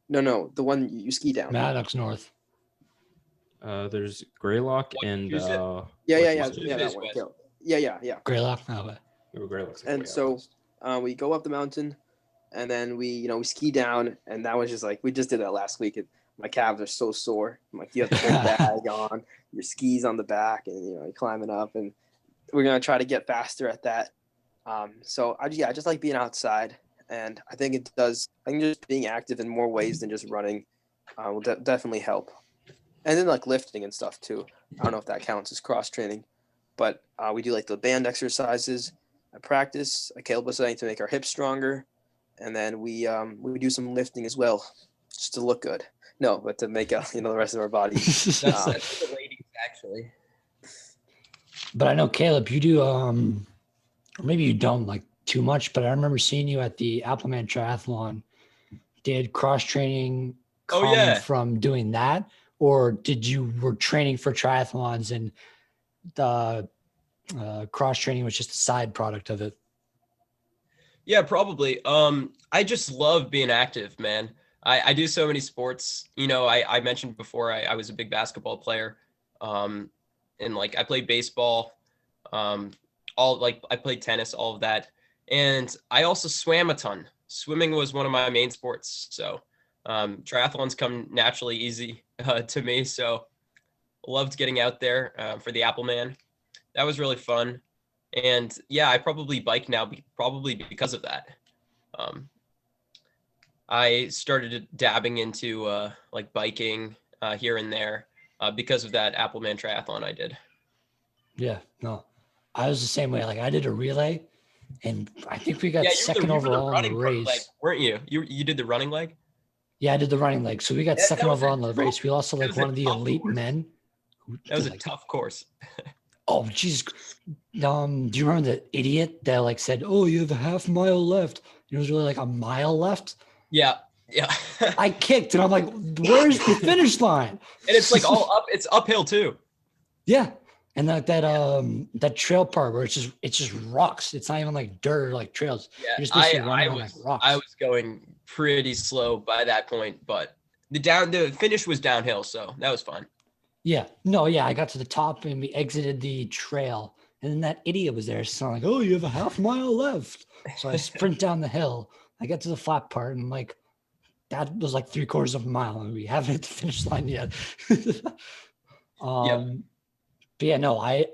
No, the one you ski down. Monadnock's north. There's Greylock and yeah, that one. Yeah. Greylock. Oh, Greylock's like and so we go up the mountain, and then we ski down, and that was just like we just did that last week. My calves are so sore. I'm like, you have the whole bag on, your skis on the back, and you're climbing up, and we're gonna try to get faster at that. So I just like being outside, and I think just being active in more ways than just running will definitely help. And then like lifting and stuff too. I don't know if that counts as cross training, but we do like the band exercises at practice. Like Caleb was saying, to make our hips stronger, and then we do some lifting as well, just to look good. No, but to make the rest of our body. That's for the ladies, actually. But I know, Caleb, you do, or maybe you don't like too much, but I remember seeing you at the Appleman Triathlon. Did cross training come from doing that, or were training for triathlons and the cross training was just a side product of it? Yeah, probably. I just love being active, man. I do so many sports. I mentioned before I was a big basketball player. And like I played baseball, I played tennis, all of that. And I also swam a ton. Swimming was one of my main sports. So triathlons come naturally easy to me. So loved getting out there for the Appleman. That was really fun. And yeah, I probably bike now, probably because of that. I started dabbing into like biking here and there because of that Appleman triathlon I did. Yeah, no, I was the same way. Like I did a relay, and I think we got second overall in the race, leg, weren't you? You did the running leg. Yeah, I did the running leg. So we got second overall in the race. We lost to like one of the elite men. That was a tough course. Oh, jeez. Do you remember the idiot that like said, "Oh, you have a half mile left"? It was really like a mile left. Yeah. I kicked, and I'm like, "Where's the finish line?" And it's like all up. It's uphill too. Yeah, and that trail part where it's just rocks. It's not even like dirt or like trails. Yeah, You're just basically running on like rocks. I was going pretty slow by that point, but the finish was downhill, so that was fun. Yeah. No, yeah. I got to the top and we exited the trail. And then that idiot was there. So I'm like, "Oh, you have a half mile left." So I sprint down the hill. I get to the flat part and I'm like, that was like 3/4 of a mile and we haven't hit the finish line yet. But yeah, no,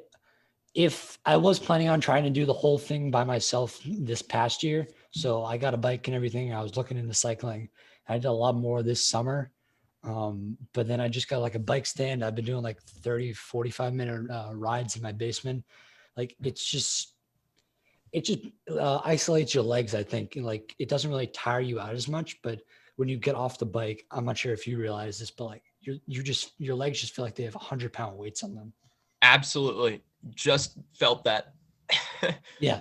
if I was planning on trying to do the whole thing by myself this past year, so I got a bike and everything. I was looking into cycling. I did a lot more this summer. But then I just got like a bike stand. I've been doing like 30, 45 minute rides in my basement. Like it just isolates your legs. I think like it doesn't really tire you out as much, but when you get off the bike, I'm not sure if you realize this, but like your legs just feel like they have 100-pound weights on them. Absolutely. Just felt that. Yeah.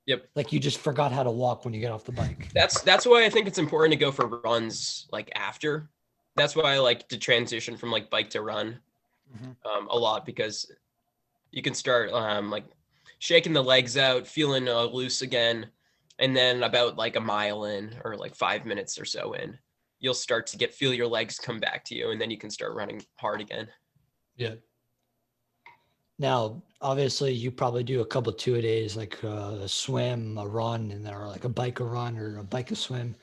Yep. Like you just forgot how to walk when you get off the bike. That's why I think it's important to go for runs like after. That's why I like to transition from like bike to run a lot, because you can start like shaking the legs out, feeling loose again. And then about like a mile in or like 5 minutes or so in, you'll start to feel your legs come back to you, and then you can start running hard again. Yeah. Now, obviously, you probably do a couple of 2-a-days, like a swim, a run, and or like a bike, a run, or a bike, a swim.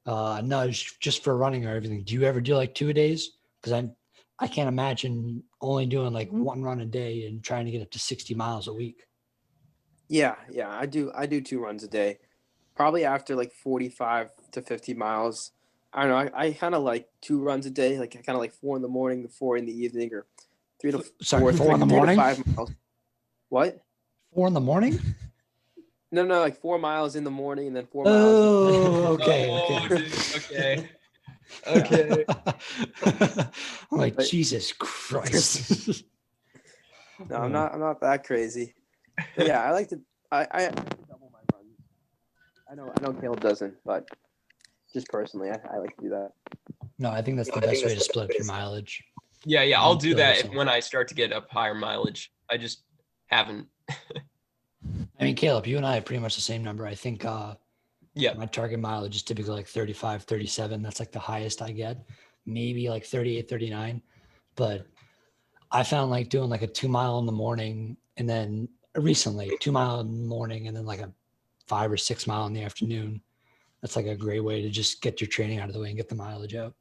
No, just for running or everything. Do you ever do like 2-a-days? Because I can't imagine only doing like one run a day and trying to get up to 60 miles a week. Yeah, I do 2 runs a day. Probably after like 45 to 50 miles. I don't know. I kind of like 2 runs a day. Like I kind of like 4 in the morning, 4 in the evening, or 3 to 4. 4 in the morning? 5 miles. What? 4 in the morning? No, like 4 miles in the morning and then 4 miles. Oh, okay. Okay. I'm like, Jesus Christ. No, I'm not that crazy. But yeah, I like to. I double my runs. I know Caleb doesn't, but just personally, I like to do that. No, I think that's the best way to split up your mileage. Yeah, I'll do that when I start to get up higher mileage. I just haven't. I mean, Caleb, you and I have pretty much the same number. I think my target mileage is typically like 35, 37. That's like the highest I get. Maybe like 38, 39. But I found like doing like a 2 mile in the morning, and then recently 2 mile in the morning, and then like a 5 or 6 mile in the afternoon. That's like a great way to just get your training out of the way and get the mileage out.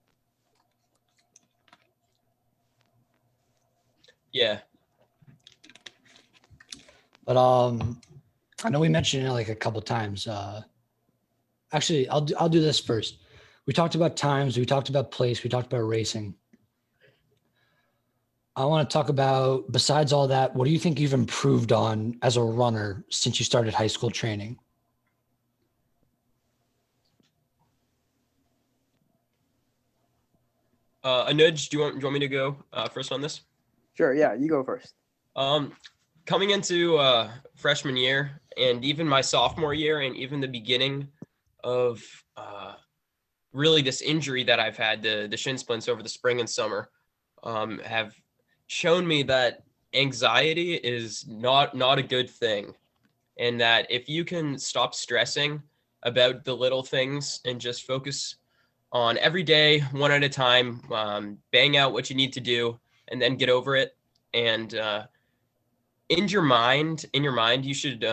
Yeah. But I know we mentioned it like a couple times. Actually, I'll do this first. We talked about times, we talked about place, we talked about racing. I want to talk about, besides all that, what do you think you've improved on as a runner since you started high school training? Anuj, do you want me to go first on this? Sure. Yeah, you go first. Coming into freshman year and even my sophomore year and even the beginning of really this injury that I've had, the shin splints over the spring and summer, have shown me that anxiety is not a good thing. And that if you can stop stressing about the little things and just focus on every day, one at a time, bang out what you need to do and then get over it. And in your mind, you should,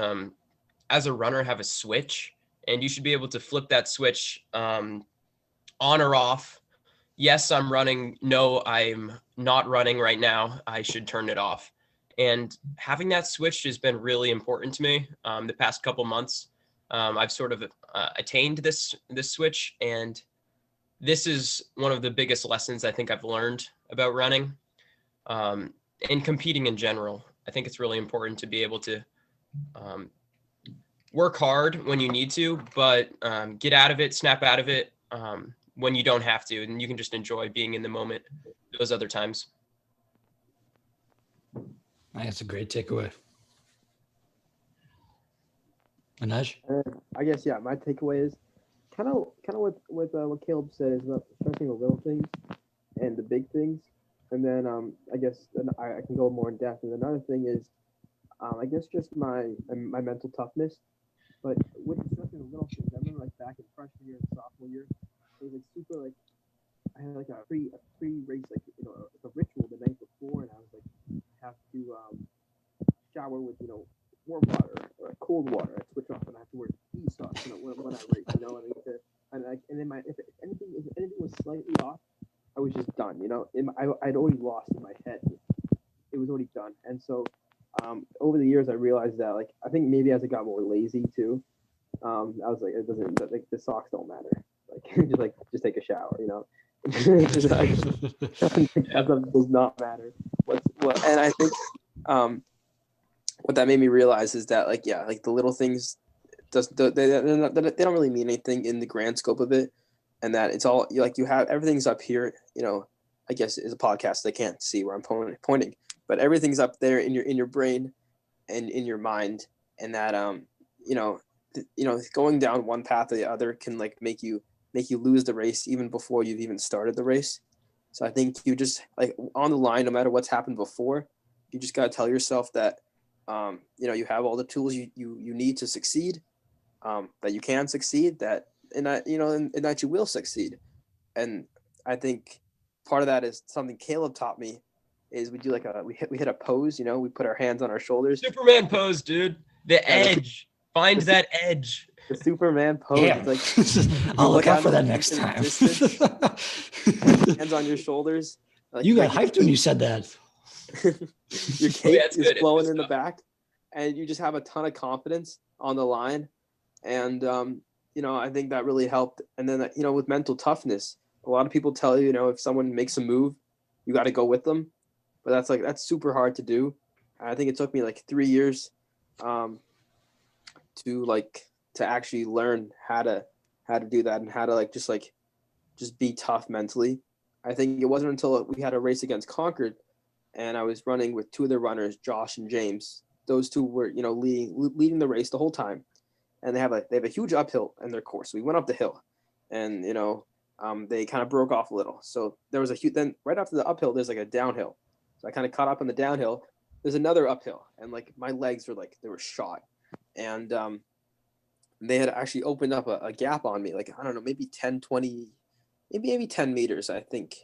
as a runner, have a switch, and you should be able to flip that switch on or off. Yes, I'm running. No, I'm not running right now. I should turn it off. And having that switch has been really important to me the past couple months. I've sort of attained this switch, and this is one of the biggest lessons I think I've learned about running and competing in general. I think it's really important to be able to work hard when you need to, but get out of it, snap out of it when you don't have to, and you can just enjoy being in the moment those other times. I think that's a great takeaway. Anuj? I guess, yeah, my takeaway is kind of what Caleb said is about stressing the little things and the big things. And then I guess then I can go more in depth. And another thing is I guess just my mental toughness. But with stressing the little things, I remember like back in freshman year and sophomore year, it was like super like I had like a pre race like a ritual the night before, and I was like I have to shower with warm water or cold water. I switch off and I have to wear ski socks when I race, and then if anything was slightly off, I was just done. I'd already lost in my head. It was already done, and so over the years I realized that like I think maybe as I got more lazy too, I was like it doesn't like the socks don't matter. Just take a shower, that does not matter. And I think what that made me realize is that like the little things they don't really mean anything in the grand scope of it, and that it's all like you have everything's up here. I guess is a podcast they can't see where I'm pointing, but everything's up there in your brain and in your mind, and that going down one path or the other can like make you lose the race even before you've even started the race. So I think you just like on the line, no matter what's happened before, you just got to tell yourself that, you have all the tools you need to succeed, that you can succeed, that that you will succeed. And I think part of that is something Caleb taught me is we do like we hit a pose, we put our hands on our shoulders. Superman pose, dude. The edge. Find that edge. The Superman pose. Damn. It's like I'll look out for that next time. Hands on your shoulders. Like, you got hyped when you said that. Your cape is flowing in the back, and you just have a ton of confidence on the line. And I think that really helped. And then with mental toughness, a lot of people tell you, if someone makes a move, you got to go with them. But that's super hard to do. I think it took me like 3 years to actually learn how to do that and how to just be tough mentally. I think it wasn't until we had a race against Concord and I was running with two of the runners, Josh and James. Those two were, leading the race the whole time. And they have a huge uphill in their course. So we went up the hill and, they kind of broke off a little. So there was then right after the uphill, there's like a downhill. So I kind of caught up on the downhill. There's another uphill and like my legs were they were shot. And they had actually opened up a gap on me, like, I don't know, maybe 10, 20, maybe 10 meters, I think.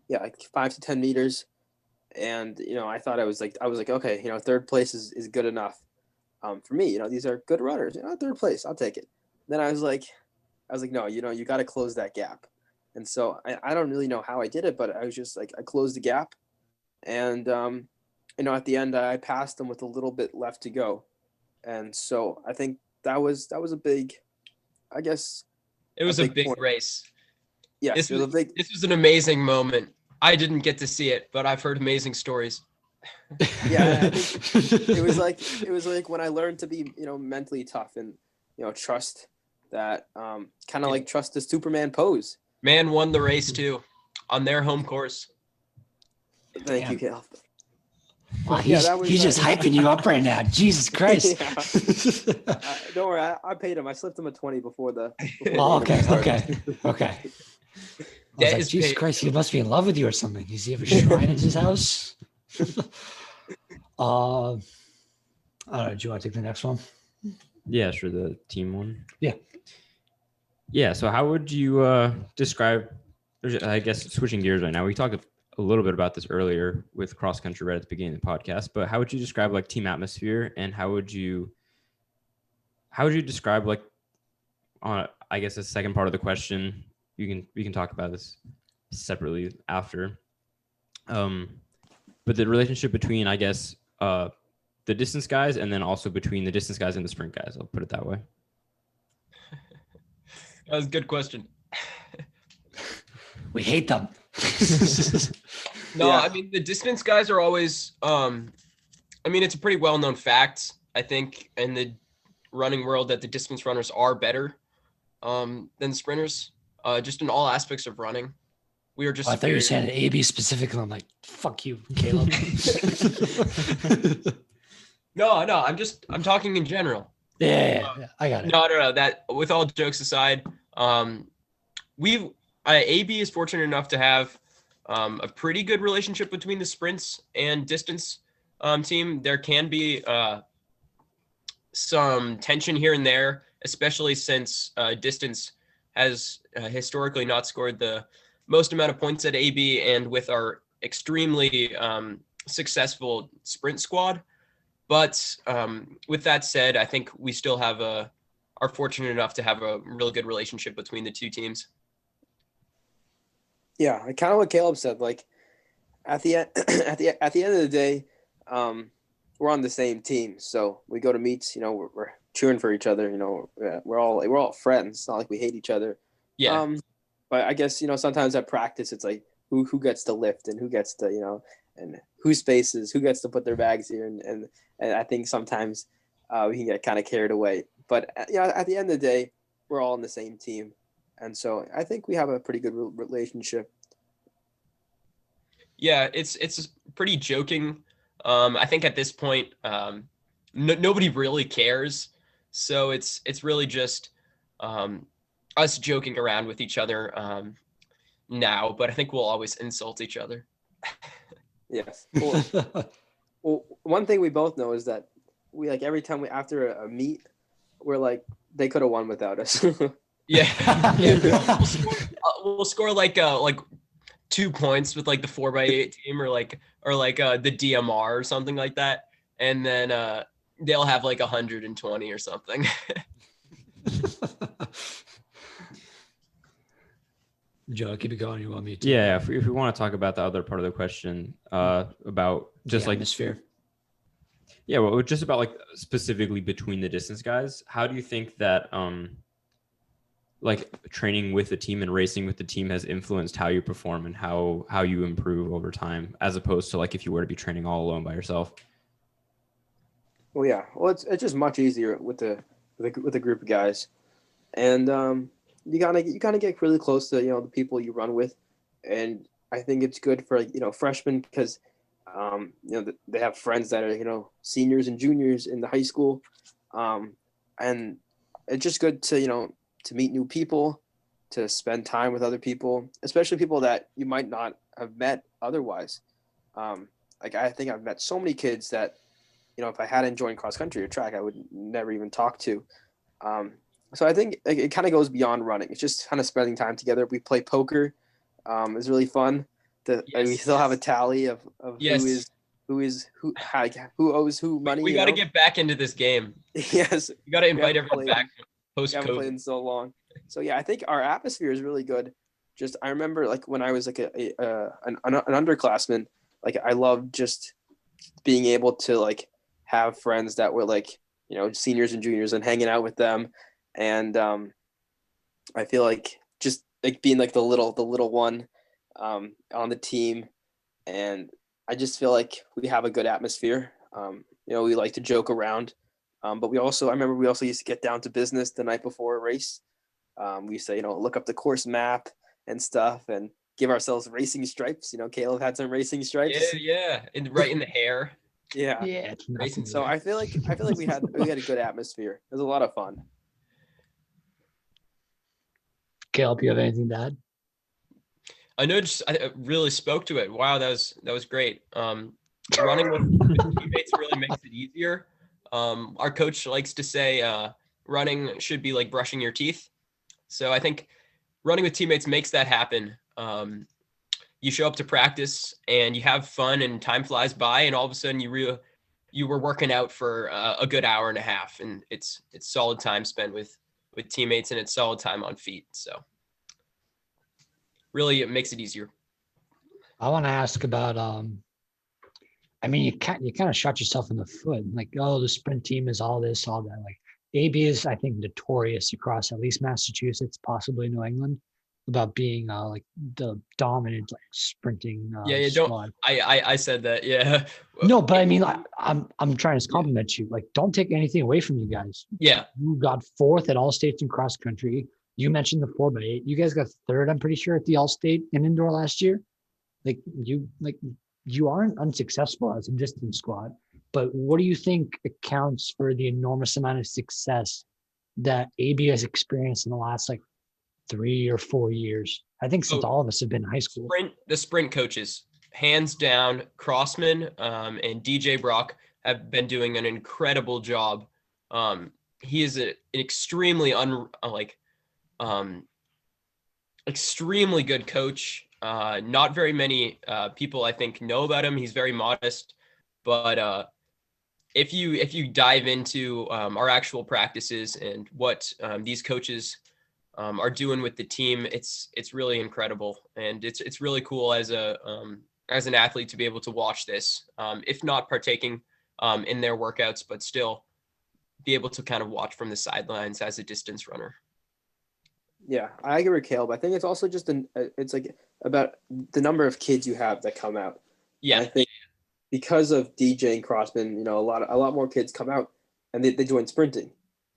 Yeah, like 5 to 10 meters. And, I thought I was like, okay, third place is good enough for me. These are good runners. Third place, I'll take it. Then I was like, no, you got to close that gap. And so I don't really know how I did it, but I was just like, I closed the gap. And at the end I passed them with a little bit left to go, and so I think that was a big, I guess. It was a big point. race. Yes, this was an amazing moment. I didn't get to see it, but I've heard amazing stories. Yeah, I think it was like when I learned to be, mentally tough and, trust that, kind of like trust the Superman pose. Man won the race too on their home course. Thank you, Caleb. Wow, he's just hyping you up right now. Jesus Christ. Don't worry, I paid him. I slipped him a 20 before the. Okay. I was like, Jesus Christ, he must be in love with you or something. Does he have a shrine in his house? I don't know. Do you want to take the next one? Yeah, sure. The team one. Yeah. Yeah. So how would you describe, I guess, switching gears right now, we talked a little bit about this earlier with cross country right at the beginning of the podcast, but how would you describe like team atmosphere, and how would you describe like, I guess the second part of the question, we can talk about this separately after. But the relationship between, I guess, the distance guys, and then also between the distance guys and the sprint guys, I'll put it that way. That was a good question. We hate them. No, yeah. I mean, the distance guys are always, it's a pretty well-known fact, I think, in the running world, that the distance runners are better than sprinters, just in all aspects of running. We were just. I thought you were saying AB specifically. I'm like, fuck you, Caleb. No, I'm talking in general. Yeah, I got it. No. That, with all jokes aside, AB is fortunate enough to have a pretty good relationship between the sprints and distance team. There can be some tension here and there, especially since distance has historically not scored the most amount of points at AB, and with our extremely successful sprint squad. But with that said, I think we still are fortunate enough to have a really good relationship between the two teams. Yeah, kind of what Caleb said. Like at the end, at the end of the day, we're on the same team. So we go to meets. We're cheering for each other. We're all friends. It's not like we hate each other. Yeah. But I guess sometimes at practice it's like who gets to lift and who gets to and who spaces, who gets to put their bags here, and I think sometimes we can get kind of carried away. But at the end of the day, we're all on the same team. And so I think we have a pretty good relationship. Yeah, it's pretty joking. I think at this point, nobody really cares. So it's really just us joking around with each other now. But I think we'll always insult each other. Yes. Well, one thing we both know is that we, like, every time after a meet, we're like, they could have won without us. Yeah. We'll score like 2 points with like the 4x8 team or like the DMR or something like that, and then they'll have like 120 or something. Joe, keep it going. You want me to? Yeah, if we want to talk about the other part of the question, about just like atmosphere. Yeah, well, just about like specifically between the distance guys, how do you think that like training with the team and racing with the team has influenced how you perform and how you improve over time, as opposed to like if you were to be training all alone by yourself? Well, yeah. Well, it's just much easier with a group of guys, and you gotta get really close to the people you run with, and I think it's good for freshmen because they have friends that are seniors and juniors in the high school, and it's just good to to meet new people, to spend time with other people, especially people that you might not have met otherwise. Like I think I've met so many kids that if I hadn't joined cross country or track, I would never even talk to. So I think it kind of goes beyond running. It's just kind of spending time together. We play poker. It's really fun. We still have a tally of yes. who owes who money. We got to get back into this game. Yes. You got to invite everyone back post-COVID. We haven't played in so long. So yeah, I think our atmosphere is really good. Just I remember like when I was like an underclassman, like I loved just being able to like have friends that were like, you know, seniors and juniors and hanging out with them. And I feel like just like being like the little one on the team. And I just feel like we have a good atmosphere. You know, we like to joke around. But I remember we also used to get down to business the night before a race. We used to, you know, look up the course map and stuff and give ourselves racing stripes. You know, Caleb had some racing stripes. Yeah. Right in the hair. Yeah. Yeah. Racing So I feel like we had a good atmosphere. It was a lot of fun. Caleb, you have anything to add? Anuj really spoke to it. Wow, that was great. Running with teammates really makes it easier. Our coach likes to say running should be like brushing your teeth. So I think running with teammates makes that happen. You show up to practice and you have fun and time flies by, and all of a sudden you were working out for a good hour and a half, and it's solid time spent with teammates, and it's solid time on feet. So really, it makes it easier. I want to ask about I mean, you kind of shot yourself in the foot. Like, oh, the sprint team is all this, all that. Like, AB is, I think, notorious across at least Massachusetts, possibly New England, about being like the dominant like sprinting Yeah, squad. I said that. Yeah. No, but I mean, I'm trying to compliment you. Like, don't take anything away from you guys. Yeah. You got fourth at all states in cross country. You mentioned the 4x8. You guys got third, I'm pretty sure, at the all state and indoor last year. You aren't unsuccessful as a distance squad, but what do you think accounts for the enormous amount of success that AB has experienced in the last like 3 or 4 years? I think since all of us have been in high school. The sprint coaches, hands down, Crossman and DJ Brock have been doing an incredible job. He is an extremely extremely good coach. Not very many people, I think, know about him. He's very modest, but if you dive into our actual practices and what these coaches are doing with the team, it's really incredible, and it's really cool as an athlete to be able to watch this, if not partaking in their workouts, but still be able to kind of watch from the sidelines as a distance runner. Yeah, I agree with Caleb. I think it's also just it's like about the number of kids you have that come out. Yeah, and I think because of DJ and Crossman, you know, a lot more kids come out and they join sprinting,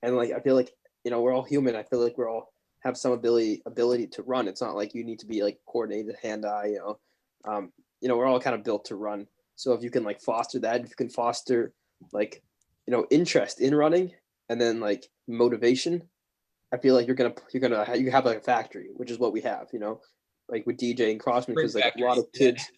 and like I feel like, you know, we're all human. I feel like we're all have some ability to run. It's not like you need to be like coordinated hand-eye. You know, we're all kind of built to run. So if you can like foster that, if you can foster like, you know, interest in running and then like motivation, I feel like you have like a factory, which is what we have, you know, like with DJ and Crossman, because like a lot of kids,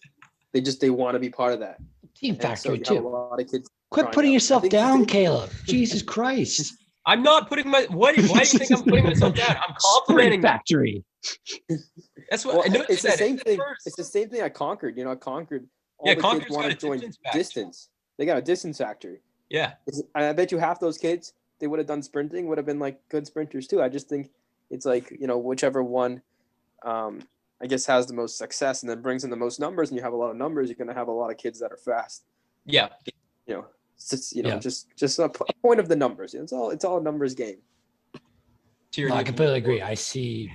they want to be part of that Team and factory so you too. have a lot of kids. Quit putting yourself down, Caleb. Jesus Christ. I'm not putting why do you think I'm putting myself down? I'm complimenting factory. That's what it's the same thing. It's the same thing at Concord. You know, at Concord, all the kids want to join distance. They got a distance factory. Yeah. I bet you half those kids, they would have done sprinting, would have been like good sprinters too. I just think it's like, you know, whichever one, I guess, has the most success and then brings in the most numbers, and you have a lot of numbers, you're going to have a lot of kids that are fast. Yeah. You know, just a point of the numbers. It's all a numbers game. I completely agree. I see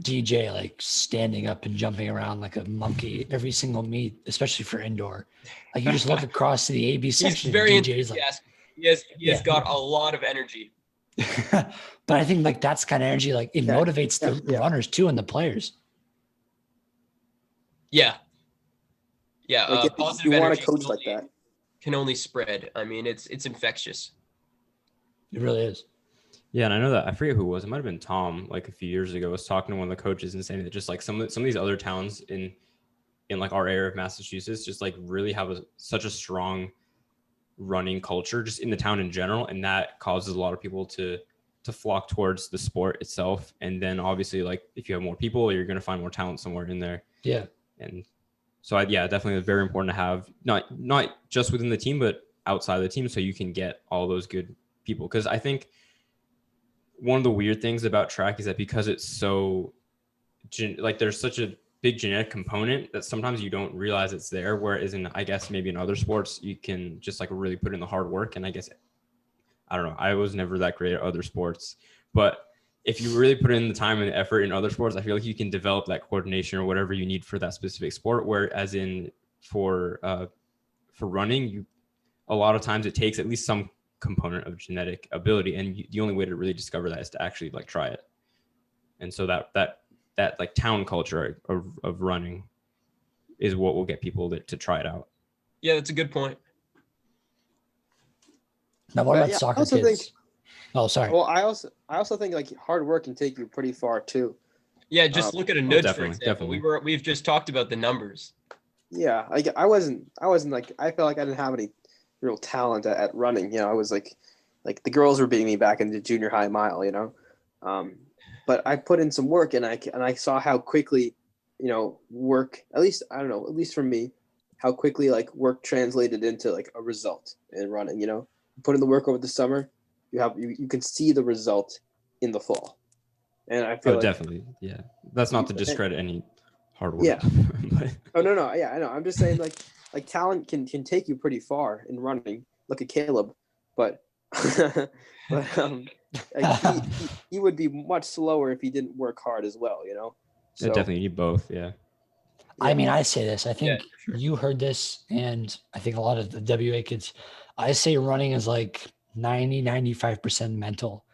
DJ like standing up and jumping around like a monkey every single meet, especially for indoor. Like you just look across to the AB section. He's very enthusiastic. Like, he has got a lot of energy. But I think like that's kind of energy, like it motivates the runners too and the players. Yeah. Yeah. Like Positive you want energy a coach like that. Can only spread. I mean, it's infectious. It really is. Yeah, and I know that I forget who it was. It might have been Tom. Like a few years ago, was talking to one of the coaches and saying that just like some of these other towns in like our area of Massachusetts just like really have such a strong running culture just in the town in general, and that causes a lot of people to flock towards the sport itself. And then obviously, like if you have more people, you're going to find more talent somewhere in there. Yeah. And so definitely very important to have not just within the team, but outside the team, so you can get all those good people. Because I think one of the weird things about track is that because it's so like there's such a big genetic component that sometimes you don't realize it's there. Whereas I guess maybe in other sports, you can just like really put in the hard work. And I guess, I don't know, I was never that great at other sports, but if you really put in the time and the effort in other sports, I feel like you can develop that coordination or whatever you need for that specific sport. Whereas for running, a lot of times it takes at least some component of genetic ability, and the only way to really discover that is to actually like try it. And so that like town culture of running is what will get people to try it out. Yeah, that's a good point. Now, what about soccer kids? Oh, sorry. Well, I also think like hard work can take you pretty far too. Yeah, just look at Anuj, for example. Definitely. We've just talked about the numbers. Yeah, like I wasn't like, I felt like I didn't have any real talent at running. You know, I was like the girls were beating me back in the junior high mile. You know, but I put in some work, and I saw how quickly, you know, work, at least for me, how quickly like work translated into like a result in running. You know, put in the work over the summer, you can see the result in the fall. And I feel definitely, yeah. That's not to discredit any hard work. Yeah. Oh no, yeah, I know. I'm just saying like talent can take you pretty far in running. Look at Caleb, but like he would be much slower if he didn't work hard as well, you know. So, definitely need both, yeah. I mean, I say this. I think you heard this, and I think a lot of the WA kids. I say running is like 95% mental.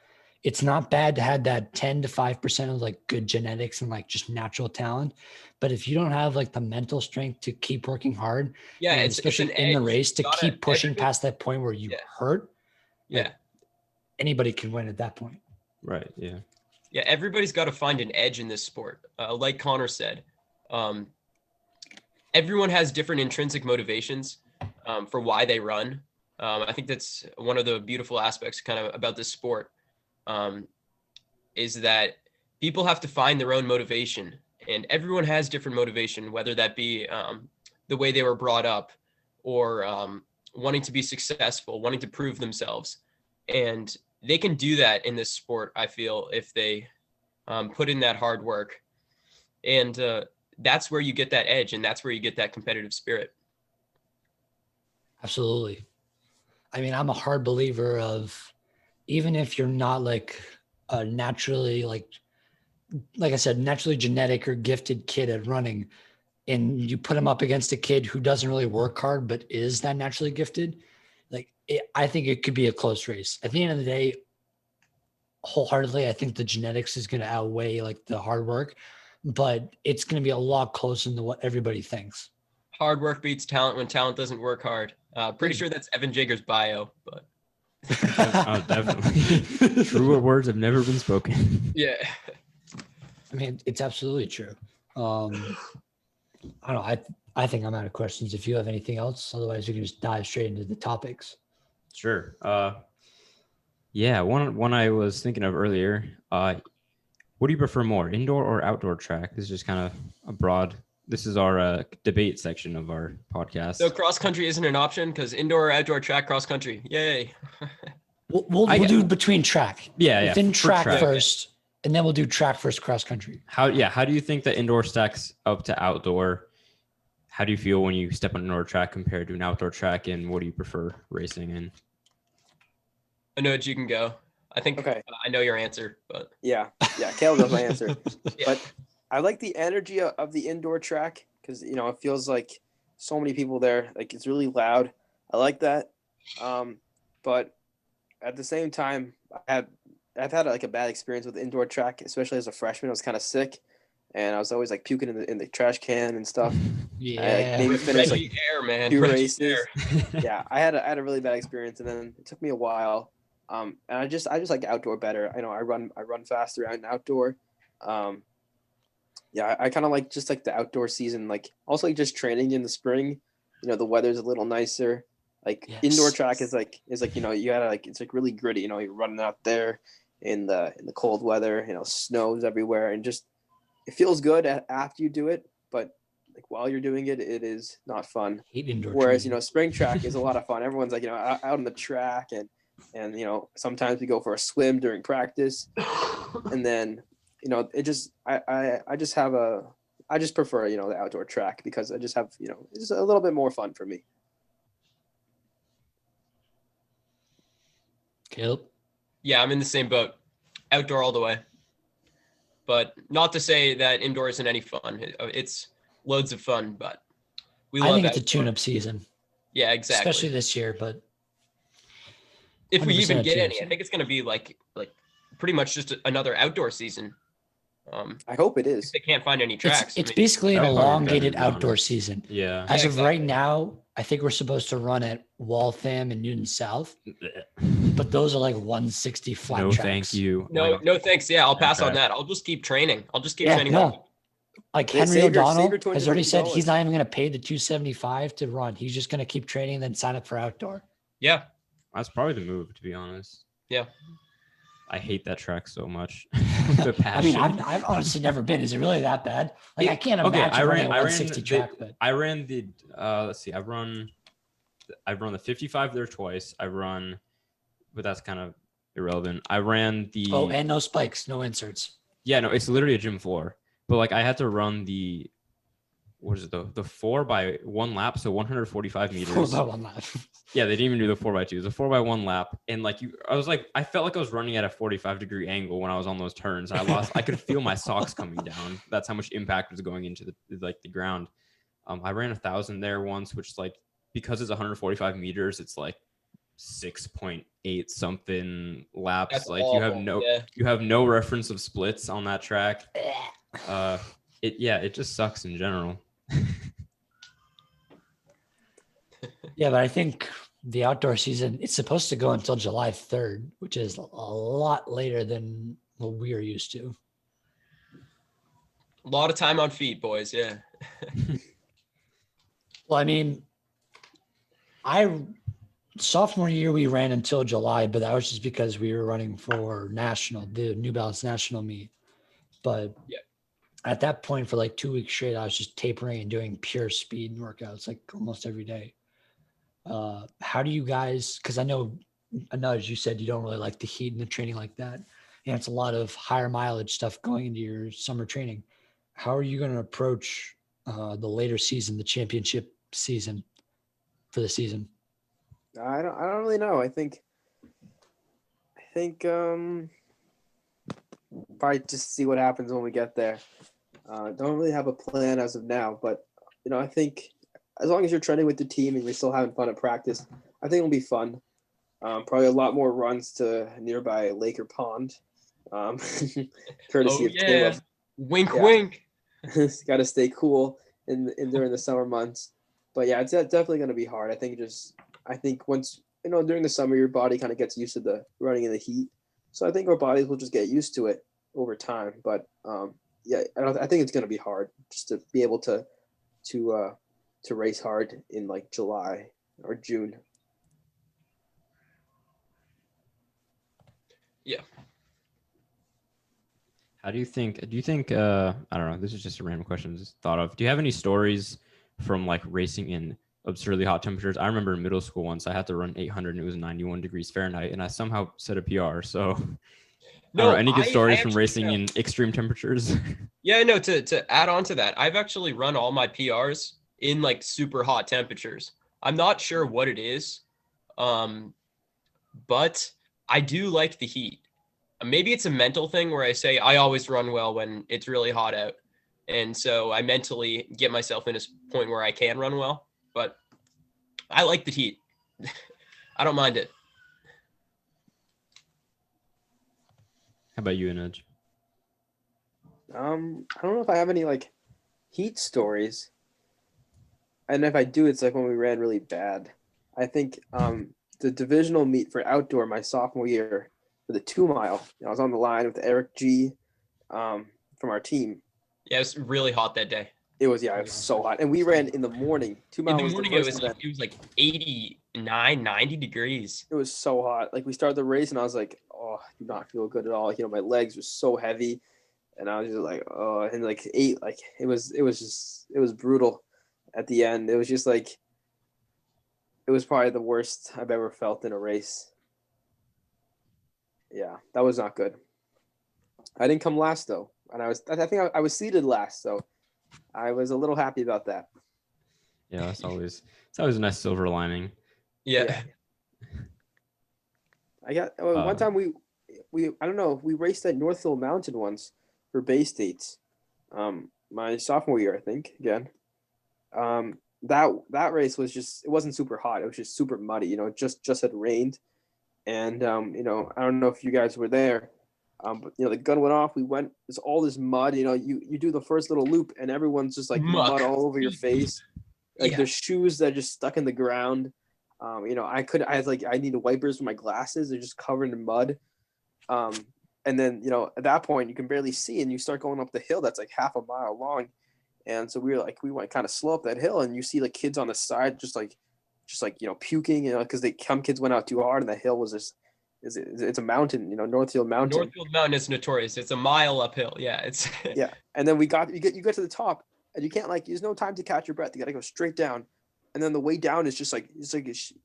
It's not bad to have that 10 to 5% of like good genetics and like just natural talent. But if you don't have like the mental strength to keep working hard, and especially in the race, to keep pushing past that point where you hurt, anybody can win at that point. Right. Yeah. Yeah. Everybody's got to find an edge in this sport. Like Connor said, everyone has different intrinsic motivations for why they run. I think that's one of the beautiful aspects kind of about this sport. Is that people have to find their own motivation, and everyone has different motivation, whether that be the way they were brought up or wanting to be successful, wanting to prove themselves. And they can do that in this sport, I feel, if they put in that hard work. And that's where you get that edge, and that's where you get that competitive spirit. Absolutely. I mean, I'm a hard believer of, even if you're not like a naturally, like I said, naturally genetic or gifted kid at running, and you put him up against a kid who doesn't really work hard, but is that naturally gifted, I think it could be a close race. At the end of the day, wholeheartedly, I think the genetics is going to outweigh like the hard work, but it's going to be a lot closer than what everybody thinks. Hard work beats talent when talent doesn't work hard. Pretty sure that's Evan Jager's bio, but. Oh, definitely. Truer words have never been spoken. Yeah. I mean, it's absolutely true. I don't know. I think I'm out of questions. If you have anything else, otherwise we can just dive straight into the topics. Sure. Yeah. One I was thinking of earlier. What do you prefer more, indoor or outdoor track? This is just kind of a broad. This is our debate section of our podcast. So cross country isn't an option because indoor or outdoor track, cross country. Yay. We'll do between track. Yeah. Within track first, and then we'll do track first, cross country. How do you think that indoor stacks up to outdoor? How do you feel when you step on an indoor track compared to an outdoor track, and what do you prefer racing in? Anuj, you can go. I think I know your answer, but yeah, Caleb knows my answer. But I like the energy of the indoor track because, you know, it feels like so many people there. Like, it's really loud. I like that. But at the same time, I've had like a bad experience with indoor track, especially as a freshman. I was kind of sick, and I was always like puking in the trash can and stuff. Yeah, I, like, maybe finished like air, man. 2 races. Yeah, I had a really bad experience, and then it took me a while. And I just like outdoor better. I know I run faster out and outdoor. Yeah, I kind of like just like the outdoor season. Like also like just training in the spring. You know, the weather's a little nicer. Like indoor track is like you know, you gotta like, it's like really gritty. You know, you're running out there in the cold weather. You know, snows everywhere, and just it feels good after you do it, but like while you're doing it, it is not fun. Hate indoor Whereas training. You know, spring track is a lot of fun. Everyone's like, you know, out on the track, and you know, sometimes we go for a swim during practice, and then you know, it just I just have a I just prefer, the outdoor track because I just have, it's a little bit more fun for me. Caleb? Yeah, I'm in the same boat. Outdoor all the way. But not to say that indoor isn't any fun. It's loads of fun, but I think it's outdoor. a tune-up season. Yeah, exactly. Especially this year, but if we even get any, season. I think it's going to be like pretty much just another outdoor season. I hope it is. They can't find any tracks. It's basically an elongated outdoor season. Yeah. As of right now, I think we're supposed to run at Waltham and Newton South, but those are like 160 flat tracks. No, thank you. No, thanks. Yeah, I'll pass on that. I'll just keep training. Training. No. Like Henry O'Donnell has already said going. he's not even going to pay the $275 to run. He's just going to keep training and then sign up for outdoor. Yeah. That's probably the move, to be honest. Yeah. I hate that track so much. The passion. I mean, I've honestly never been. Is it really that bad? Like, I can't imagine running a 160 track. But I ran the, let's see, I've run the 55 there twice. But that's kind of irrelevant. I ran the. Oh, and no spikes, no inserts. Yeah, no, it's literally a gym floor. But like I had to run the, what is it, the 4x1 lap, so 145 meters. 4x1 lap. Yeah, they didn't even do the 4x2. It was a 4x1 lap, and I felt like I was running at a 45-degree angle when I was on those turns. I could feel my socks coming down. That's how much impact was going into the ground. I ran 1,000 there once, which because it's 145 meters, it's like 6.8 something laps. That's like awful. You have no reference of splits on that track. It just sucks in general. Yeah, but I think the outdoor season, it's supposed to go until July 3rd, which is a lot later than what we are used to. A lot of time on feet, boys. Yeah. Well, I mean, sophomore year, we ran until July, but that was just because we were running for the New Balance national meet. But yeah, at that point, for like 2 weeks straight, I was just tapering and doing pure speed workouts like almost every day. How do you guys, because I know, Anuj, you said you don't really like the heat and the training like that. And it's a lot of higher mileage stuff going into your summer training. How are you going to approach the later season, the championship season for the season? I don't really know. I think probably just see what happens when we get there. Don't really have a plan as of now, but I think as long as you're training with the team and you're still having fun at practice, I think it'll be fun. Probably a lot more runs to nearby lake or pond. Courtesy of Caleb. Wink. Got to stay cool during the summer months. But yeah, it's definitely going to be hard. I think once, during the summer, your body kind of gets used to the running in the heat. So I think our bodies will just get used to it over time. But I think it's going to be hard just to be able to race hard in like July or June. Yeah. Do you think, I don't know, this is just a random question I just thought of. Do you have any stories from like racing in absurdly hot temperatures? I remember in middle school once I had to run 800 and it was 91 degrees Fahrenheit and I somehow set a PR. So any good stories from racing in extreme temperatures? Yeah, no, to add on to that, I've actually run all my PRs in like super hot temperatures. I'm not sure what it is, but I do like the heat. Maybe it's a mental thing where I say I always run well when it's really hot out. And so I mentally get myself in a point where I can run well, but I like the heat. I don't mind it. How about you, Anuj? I don't know if I have any like heat stories. And if I do, it's like when we ran really bad. I think the divisional meet for outdoor my sophomore year for the 2 mile, I was on the line with Eric G from our team. Yeah, it was really hot that day. It was so hot. And we ran in the morning. 2 miles. In the morning, it was like 89, 90 degrees. It was so hot. Like we started the race and I was like, oh, I do not feel good at all. My legs were so heavy. And I was just like, oh, and like it was brutal at the end. It was just like, it was probably the worst I've ever felt in a race. Yeah, that was not good. I didn't come last though. And I think I was seated last. So I was a little happy about that. Yeah, it's always a nice silver lining. Yeah. I got one time we I don't know, we raced at Northfield Mountain once for Bay States. My sophomore year, I think, again. That race was just, it wasn't super hot. It was just super muddy. You know, it just had rained. And you know, I don't know if you guys were there. But you know, the gun went off. We went, it's all this mud, you know, you do the first little loop and everyone's just like Muck. mud all over your face. Like there's shoes that are just stuck in the ground. You know, I needed wipers for my glasses. They're just covered in mud. And then, you know, at that point you can barely see and you start going up the hill that's like half a mile long. And so we went kind of slow up that hill and you see like kids on the side, just like, you know, puking, you know, because some kids went out too hard and the hill was just, it's a mountain, you know, Northfield Mountain. Northfield Mountain is notorious. It's a mile uphill. Yeah. It's yeah. And then you get to the top and you can't, like, there's no time to catch your breath. You got to go straight down. And then the way down is just like,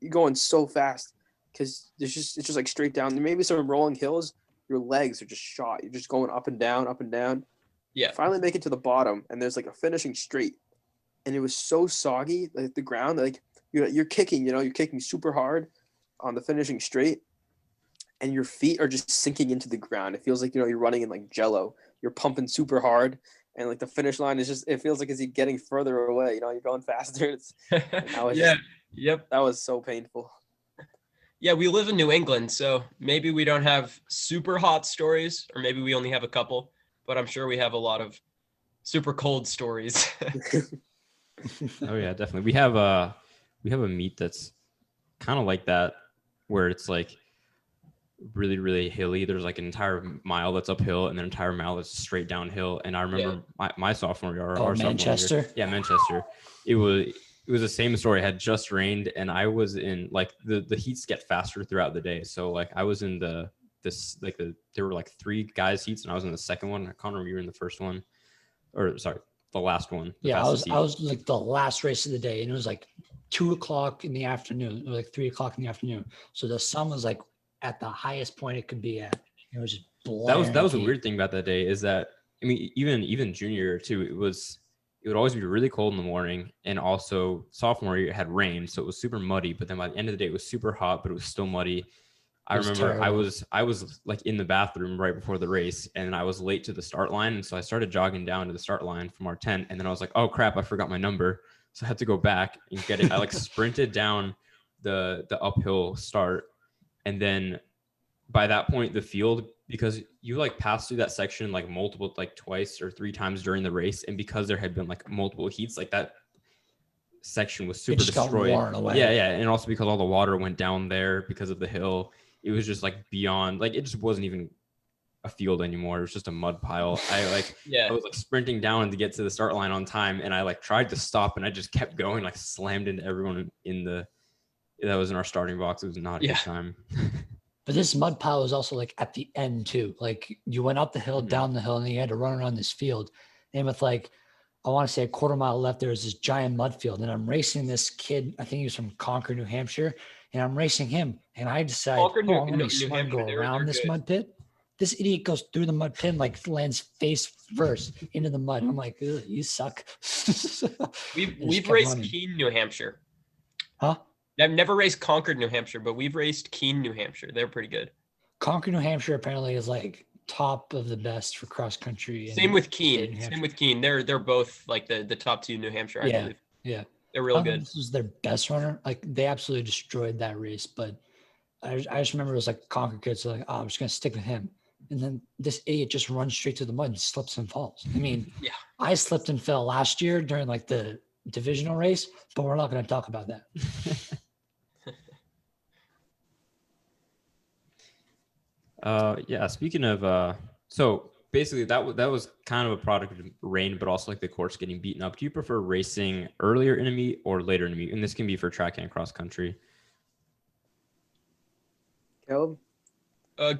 you're going so fast because it's just like straight down. There may be some rolling hills. Your legs are just shot. You're just going up and down, up and down. Yeah. Finally make it to the bottom and there's like a finishing straight. And it was so soggy, like the ground, like you're kicking, you know, you're kicking super hard on the finishing straight and your feet are just sinking into the ground. It feels like, you know, you're running in like jello. You're pumping super hard. And like the finish line is just, it feels like as you're getting further away, you know, you're going faster. That was so painful. Yeah, we live in New England, so maybe we don't have super hot stories, or maybe we only have a couple, but I'm sure we have a lot of super cold stories. Oh yeah, definitely. We have a meet that's kind of like that, where it's like really, really hilly. There's like an entire mile that's uphill and an entire mile that's straight downhill. And I remember my sophomore year, our Manchester. Sophomore year, Manchester. It was the same story. It had just rained, and I was in like the heats get faster throughout the day. So like I was in there were like 3 guys heats, and I was in the second one. I can't remember you were in the first one, or sorry, the last one. Yeah, I was like the last race of the day, and it was like 2:00 in the afternoon, or like 3:00 in the afternoon. So the sun was like at the highest point it could be at. It was just blaring. That was a weird thing about that day, is that, I mean, even junior year too, it would always be really cold in the morning, and also sophomore year it had rain, so it was super muddy. But then by the end of the day, it was super hot, but it was still muddy. I remember terrible. I was like in the bathroom right before the race, and I was late to the start line, and so I started jogging down to the start line from our tent, and then I was like, oh crap, I forgot my number, so I had to go back and get it. I like sprinted down the uphill start, and then by that point the field, because you like passed through that section like multiple, like twice or 3 times during the race, and because there had been like multiple heats, like that section was super destroyed. Yeah, and also because all the water went down there because of the hill, it was just like beyond, like it just wasn't even a field anymore. It was just a mud pile. I was like sprinting down to get to the start line on time, and I like tried to stop, and I just kept going, like slammed into everyone that was in our starting box. It was not a good time. But this mud pile was also like at the end too. Like you went up the hill, down the hill, and then you had to run around this field. And with like, I want to say a quarter mile left, there was this giant mud field. And I'm racing this kid, I think he was from Concord, New Hampshire. And I'm racing him. And I decide, I'm going to go around this mud pit. This idiot goes through the mud pit and like lands face first into the mud. I'm like, you suck. We've raced Keene, New Hampshire. Huh? I've never raced Concord, New Hampshire, but we've raced Keene, New Hampshire. They're pretty good. Concord, New Hampshire apparently is like top of the best for cross country. Same with Keene. They're both like the top 2 New Hampshire, I believe. Yeah. They're real good. This was their best runner. Like they absolutely destroyed that race. But I just remember it was like Concord kids. So like, I'm just gonna stick with him. And then this idiot just runs straight to the mud and slips and falls. I mean, I slipped and fell last year during like the divisional race, but we're not going to talk about that. Speaking of, so basically that was kind of a product of rain, but also like the course getting beaten up. Do you prefer racing earlier in a meet or later in a meet? And this can be for track and cross country. Caleb?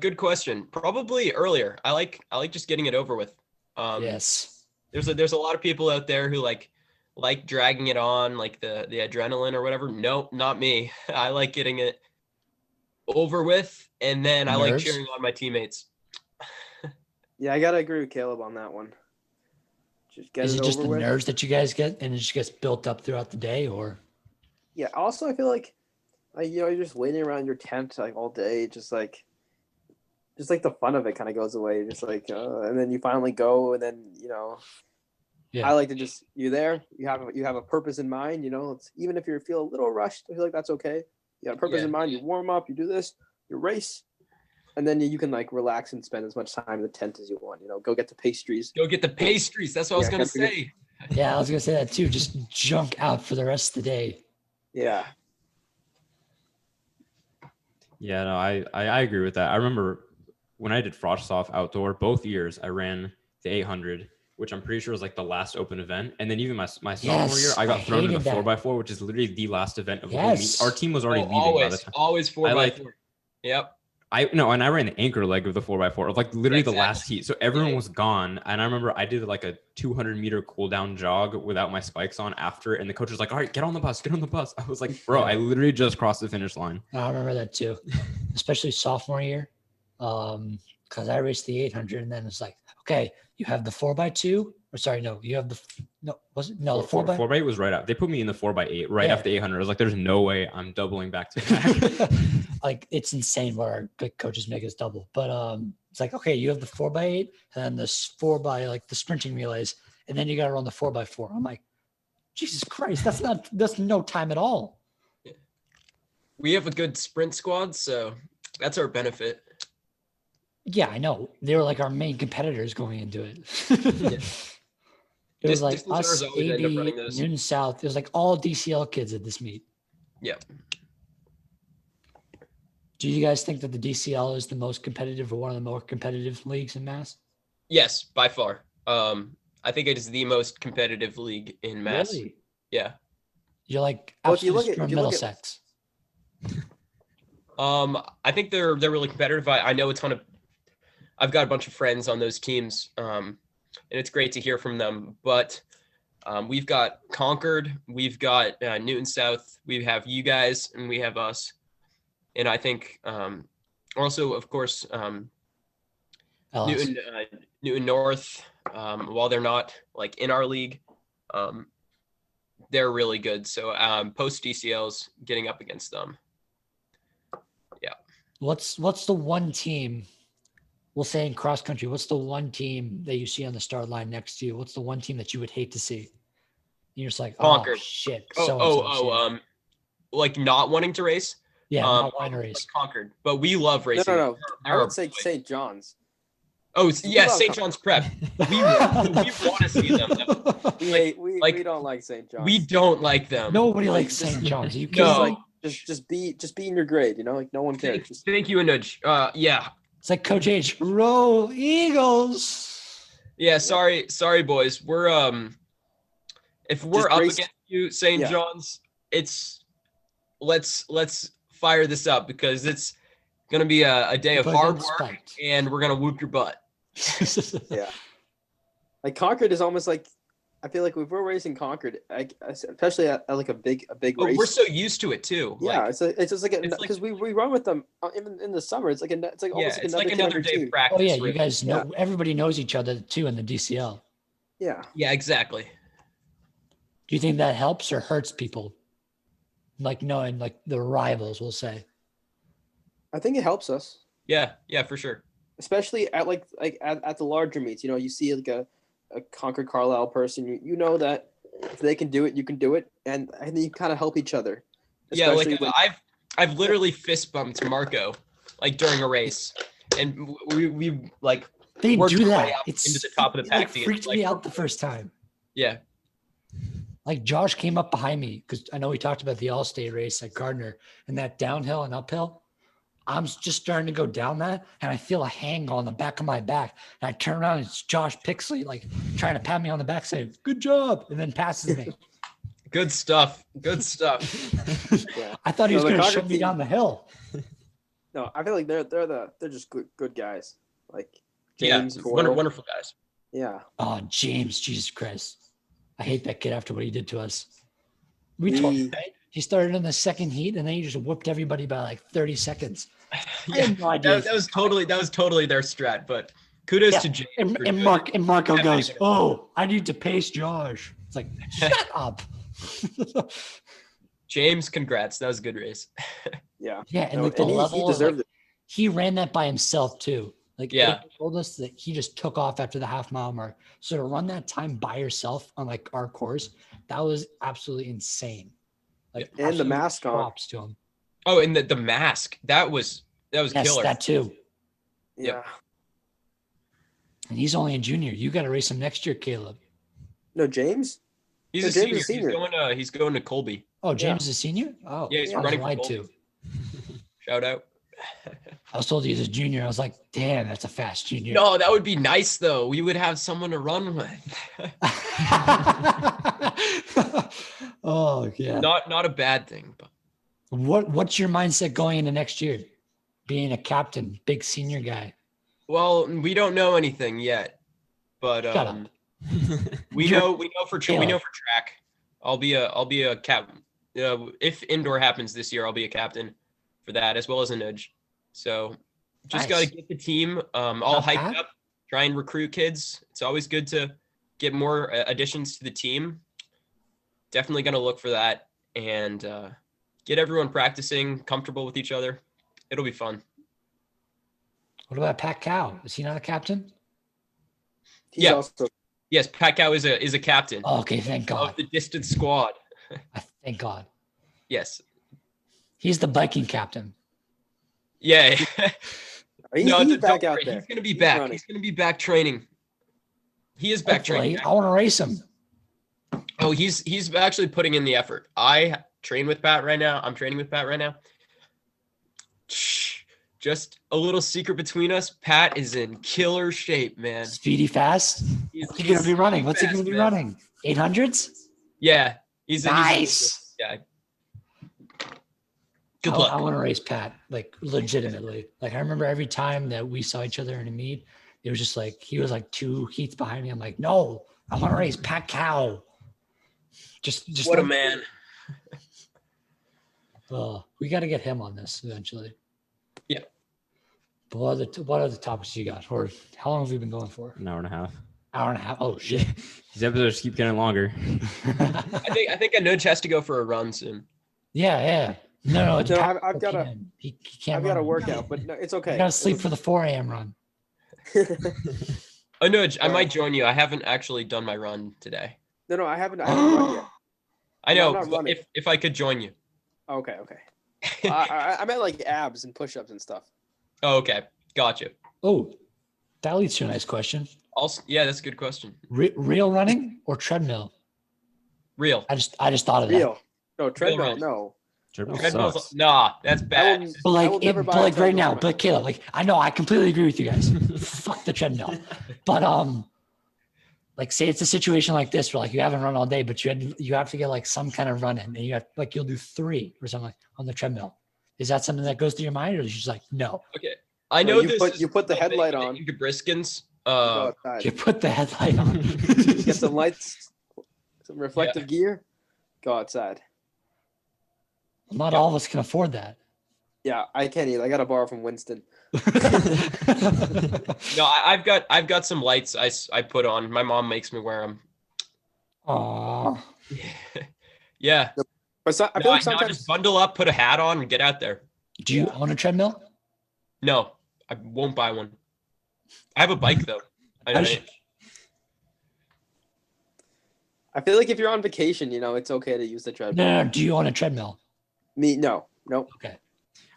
Good question. Probably earlier. I like just getting it over with. Yes. There's a lot of people out there who like dragging it on, like the adrenaline or whatever. Nope, not me. I like getting it over with, and then I like cheering on my teammates. Yeah, I gotta agree with Caleb on that one. Just get Is it it just over the with. nerves that you guys get, and it just gets built up throughout the day, or? Yeah. Also, I feel like you're just waiting around your tent like all day, just like the fun of it kind of goes away. You're just like, and then you finally go, and then Yeah. I like to just you're there. You have a purpose in mind. It's even if you feel a little rushed, I feel like that's okay. You got a purpose in mind. You warm up. You do this. You race, and then you can like relax and spend as much time in the tent as you want. Go get the pastries. Go get the pastries. That's what I was gonna say. Yeah, I was gonna say that too. Just junk out for the rest of the day. Yeah. Yeah, no, I agree with that. I remember when I did Frostoff outdoor, both years I ran the 800, which I'm pretty sure was like the last open event. And then even my sophomore year, I got thrown in the 4x4, which is literally the last event of the whole meet. Our team was already leaving by the time. Always 4x4. Yep. And I ran the anchor leg of the 4x4, like literally the last heat. So everyone was gone. And I remember I did like a 200-meter cool down jog without my spikes on after. And the coach was like, all right, get on the bus. I was like, bro, I literally just crossed the finish line. I remember that too, especially sophomore year. Because I raced the 800, and then it's like, okay, you have the 4x2. Or sorry, no, you have the the 4x8 was right out. They put me in the 4x8 after 800. I was like, there's no way I'm doubling back to back. Like, it's insane what our good coaches make us double. But it's like, okay, you have the 4x8 and then this 4x like the sprinting relays, and then you got to run the 4x4. I'm like, Jesus Christ, that's no time at all. We have a good sprint squad, so that's our benefit. Yeah, I know. They were like our main competitors going into it. Yeah. It was like Distance us, always end up running AB, those. Newton South. It was like all DCL kids at this meet. Yeah. Do you guys think that the DCL is the most competitive or one of the more competitive leagues in Mass? Yes, by far. I think it is the most competitive league in Mass. Really? Yeah. You're like Well, if you look absolute at- Middlesex. I think they're really competitive. I know I've got a bunch of friends on those teams, and it's great to hear from them. But we've got Concord, we've got Newton South, we have you guys, and we have us. And I think also, of course, Newton North, while they're not like in our league, they're really good. So post DCLs, getting up against them. Yeah. What's the one team, we'll say in cross country, what's the one team that you see on the start line next to you? What's the one team that you would hate to see? And you're just like, Concord. Oh shit. Like not wanting to race. Yeah, not wanting to race. Like Concord, but we love racing. No. I They're would say St. John's. Oh yeah, St. John's Prep. We want to see them. We don't like St. John's. We don't like them. Nobody likes St. John's. You No. can Just be in your grade, like no one cares. Thank you, Anuj. Yeah. It's like Coach H. Roll Eagles. Yeah, sorry, boys. We're if we're Just up race- against you, St. Yeah. John's, it's let's fire this up because it's gonna be a day of But hard then work, spiked. and we're gonna whoop your butt. Yeah. Like Concord is almost like, I feel like if we're racing Concord, especially at like a big Oh, race. we're so used to it too. Yeah, Like, it's just like it's like- because we run with them even in the summer. It's like almost it's like like another day of two. practice. Oh yeah, you really. guys know everybody knows each other too in the DCL. Yeah. Yeah, exactly. Do you think that helps or hurts people? Like knowing like the rivals, we'll say. I think it helps us, Yeah, for sure. especially at at the larger meets. You see like a Concord Carlisle person. You know that if they can do it, you can do it, and I think you kind of help each other. Yeah, like Especially when- I've literally fist bumped Marco like during a race, and we like They worked do our that. way up It's into the top of the it, like, pack to get, freaked like- me out the first time. Yeah. Like Josh came up behind me because I know we talked about the Allstate race at Gardner and that downhill and uphill. I'm just starting to go down that and I feel a hand on the back of my back. And I turn around and it's Josh Pixley like trying to pat me on the back saying, "Good job," and then passes me. Good stuff. Yeah. I thought he was No, the going to Concord shove me team- down the hill. No, I feel like they're just good guys. Like Yeah, James Boyle. wonderful guys. Yeah. Oh, James, Jesus Christ. I hate that kid after what he did to us. We told him, right? He started in the second heat and then he just whooped everybody by like 30 seconds. I Yeah, had no idea. that was totally their strat, but kudos Yeah, to James. and Marco goes, "Oh, I need to pace Josh." It's like, shut up. James, congrats. That was a good race. Yeah. Yeah, and No, like the and level he of, deserved like, he ran that by himself too. Like, Yeah. Abe told us that he just took off after the half-mile mark. So to run that time by yourself on like our course, that was absolutely insane. Like, And the absolute mask on. props to him. Oh, and the mask. That was Yes, killer. that too. it. Yep. Yeah. And he's only a junior. You got to race him next year, Caleb. No, James? He's No, a James senior. is senior. He's going to Colby. Oh, James is a senior? Oh, Yeah, he's I was running for lied Colby. to. Shout out. I was told he was a junior. I was like, damn, that's a fast junior. No, that would be nice though. We would have someone to run with. Oh, yeah. Not a bad thing, but What's your mindset going into next year? Being a captain, big senior guy. well, we don't know anything yet. But Shut up. we know for Caleb. track. I'll be a captain. If indoor happens this year, I'll be a captain for that as well as Anuj. So just got to Nice. get the team all Not hyped bad. up, try and recruit kids. It's always good to get more additions to the team. Definitely going to look for that and get everyone practicing, comfortable with each other. It'll be fun. What about Pat Cow? Is he not a captain? He's Yeah. also Yes, Pacquiao is a captain Oh, okay, thank God. of the distance squad. Thank God. Yes. He's the biking captain. Yeah. he's don't back out worry. there. He's going to be He's back. running. He's going to be back training. He is back Hopefully, training. I want to race him. Oh, he's actually putting in the effort. I train with Pat right now. I'm training with Pat right now. Shh. Just a little secret between us. Pat is in killer shape, man. Speedy fast. What's he going to be running? What's he going to be man. running? 800s? Yeah. He's Nice. yeah. Good I luck. want to race Pat, like legitimately. Like I remember every time that we saw each other in a meet, it was just like he was like 2 heats behind me. I'm like, no, I want to race Pat Cow. Just What a like- man. we got to get him on this eventually. Yeah. But what other topics you got? Or how long have we been going for? An hour and a half. Hour and a half. Oh shit. These episodes keep getting longer. I think Anuj has to go for a run soon. Yeah. No, it's No, Pat I've got a he can't. I've got a run. workout, but no, it's okay. You got to sleep for the 4 a.m. run. Anuj, I might join you. I haven't actually done my run today. No, I haven't run yet. I No, I'm know not running. if I could join you. Okay. I meant like abs and push-ups and stuff. Oh, okay. Gotcha. Oh, that leads to a nice question. Also, yeah, that's a good question. Real running or treadmill? Real. I just thought of that. Real. No, treadmill, running. no. Treadmill Treadmill's- sucks. Nah, that's I bad. will- But I will never buy a right treadmill now, for my- but Caleb, like I know I completely agree with you guys. Fuck the treadmill. But like say it's a situation like this where like you haven't run all day, but you have to get like some kind of run in, and you have like you'll do 3 or something like on the treadmill. Is that something that goes through your mind, or is you just like no? Okay. I know No, you this put- is you put the something headlight that on. Inga Briskins. Go outside. You put the headlight on. Get some lights, some reflective gear. Go outside. Not all of us can afford that. Yeah, I can't either. I got to borrow from Winston. No, I've got some lights I put on. My mom makes me wear them. Aw. Yeah. But I No, feel like no, sometimes just bundle up, put a hat on, and get out there. Do you own a treadmill? No, I won't buy one. I have a bike though. I feel like if you're on vacation, it's okay to use the treadmill. No. Do you own a treadmill? Me, no. Okay.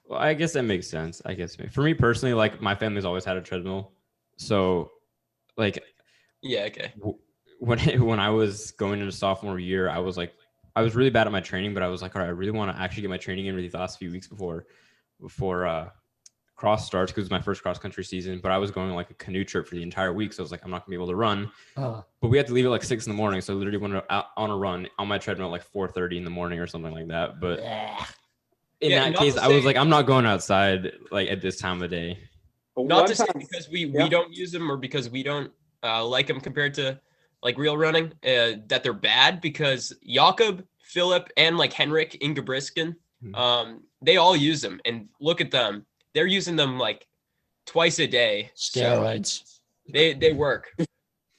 Well, I guess that makes sense. I guess for me personally, like my family's always had a treadmill, so like Yeah. Okay. when I was going into sophomore year, I was really bad at my training, but I was like, all right, I really want to actually get my training in these last few weeks before cross starts, because it was my first cross country season. But I was going like a canoe trip for the entire week, so I was like, I'm not gonna be able to run. But we had to leave at like 6 a.m, so I literally went out on a run on my treadmill at like 4:30 in the morning or something like that. But in Yeah, that not case, to I was say- like, I'm not going outside like at this time of day. But Not one to say time- because we Yeah. don't use them or because we don't like them compared to like real running that they're bad, because Jakob, Philip, and like Henrik Ingebrisken, they all use them, and look at them. They're using them like twice a day. So, Steroids. They work.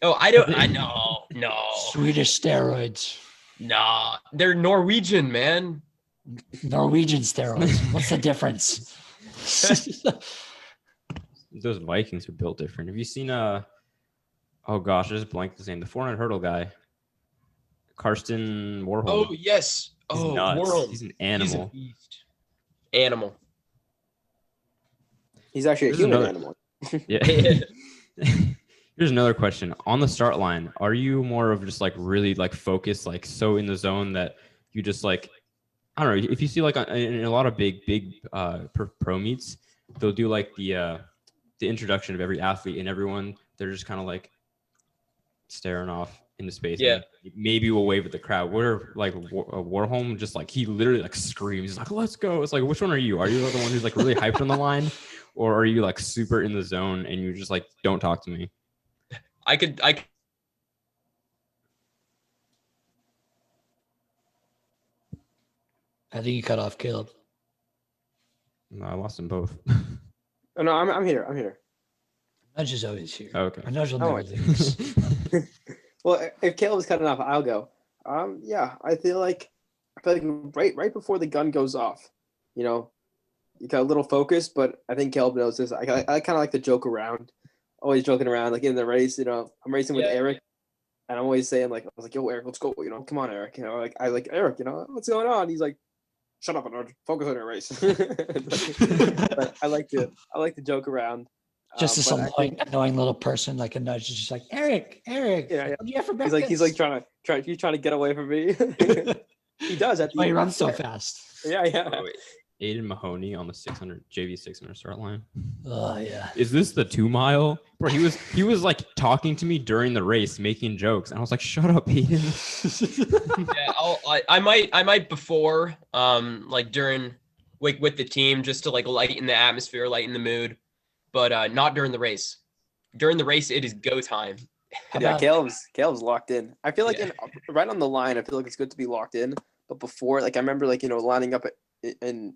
Oh, I know. No. Swedish steroids. Nah. They're Norwegian, man. Norwegian steroids. What's the difference? Those Vikings are built different. Have you seen oh gosh, I just blanked his name. The 400 hurdle guy. Karsten Warholm. Oh, yes. He's Oh, nuts. Warholm. He's an animal. He's a beast. Animal. He's actually a human animal. Yeah. Here's another question. On the start line, are you more of just like really like focused, like so in the zone that you just like, I don't know, if you see like in a lot of big pro meets, they'll do like the introduction of every athlete and everyone, they're just kind of like staring off into space. Yeah. Maybe we'll wave at the crowd. We're like Warholm, just like he literally like screams. He's like, let's go. It's like, which one are you? Are you the one who's like really hyped on the line? Or are you like super in the zone and you just like, don't talk to me? I think you cut off Caleb. No, I lost them both. Oh, no, I'm here. Nudge is always here. Okay. Nudge will never leave us. Well, if Caleb's cutting off, I'll go. Yeah, I feel like right before the gun goes off, you know, you got a little focus, but I think Caleb knows this. I kind of like to joke around, always joking around, like in the race. You know, I'm racing with Eric, and I'm always saying like, I was like, yo, Eric, let's go. You know, come on, Eric. You know, like I like Eric. You know, what's going on? He's like, shut up, Anuj. Focus on your race. But I like to joke around. Just this annoying little person, like a Nudge, is just like, Eric. Yeah. What do you have for breakfast? He's like trying to get away from me. He does. Why he runs so fast? Yeah. Oh, wait. Aiden Mahoney on the 600 JV 600 start line. Oh yeah. Is this the 2 mile? Bro, he was like talking to me during the race, making jokes, and I was like, "Shut up, Aiden." Yeah, I might before, like during with the team, just to like lighten the atmosphere, lighten the mood, but not during the race. During the race, it is go time. Yeah, Caleb's locked in. I feel like right on the line, I feel like it's good to be locked in. But before, like I remember, like lining up in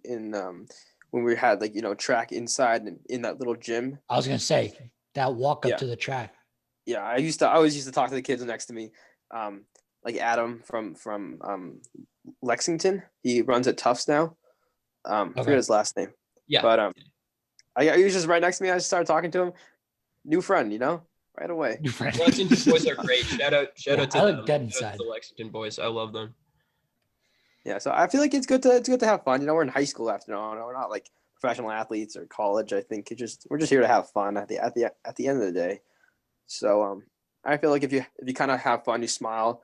when we had like track inside in that little gym. I was gonna say that walk up to the track. Yeah, I always used to talk to the kids next to me, like Adam from Lexington. He runs at Tufts now. I forget his last name. Yeah, but he was just right next to me. I just started talking to him. New friend, right away. New friend. Lexington boys are great. Shout out to them. Dead inside. To the Lexington boys. I love them. Yeah, so I feel like it's good to have fun. We're in high school after all. We're not like professional athletes or college. I think we're just here to have fun at the end of the day. So I feel like if you kind of have fun, you smile,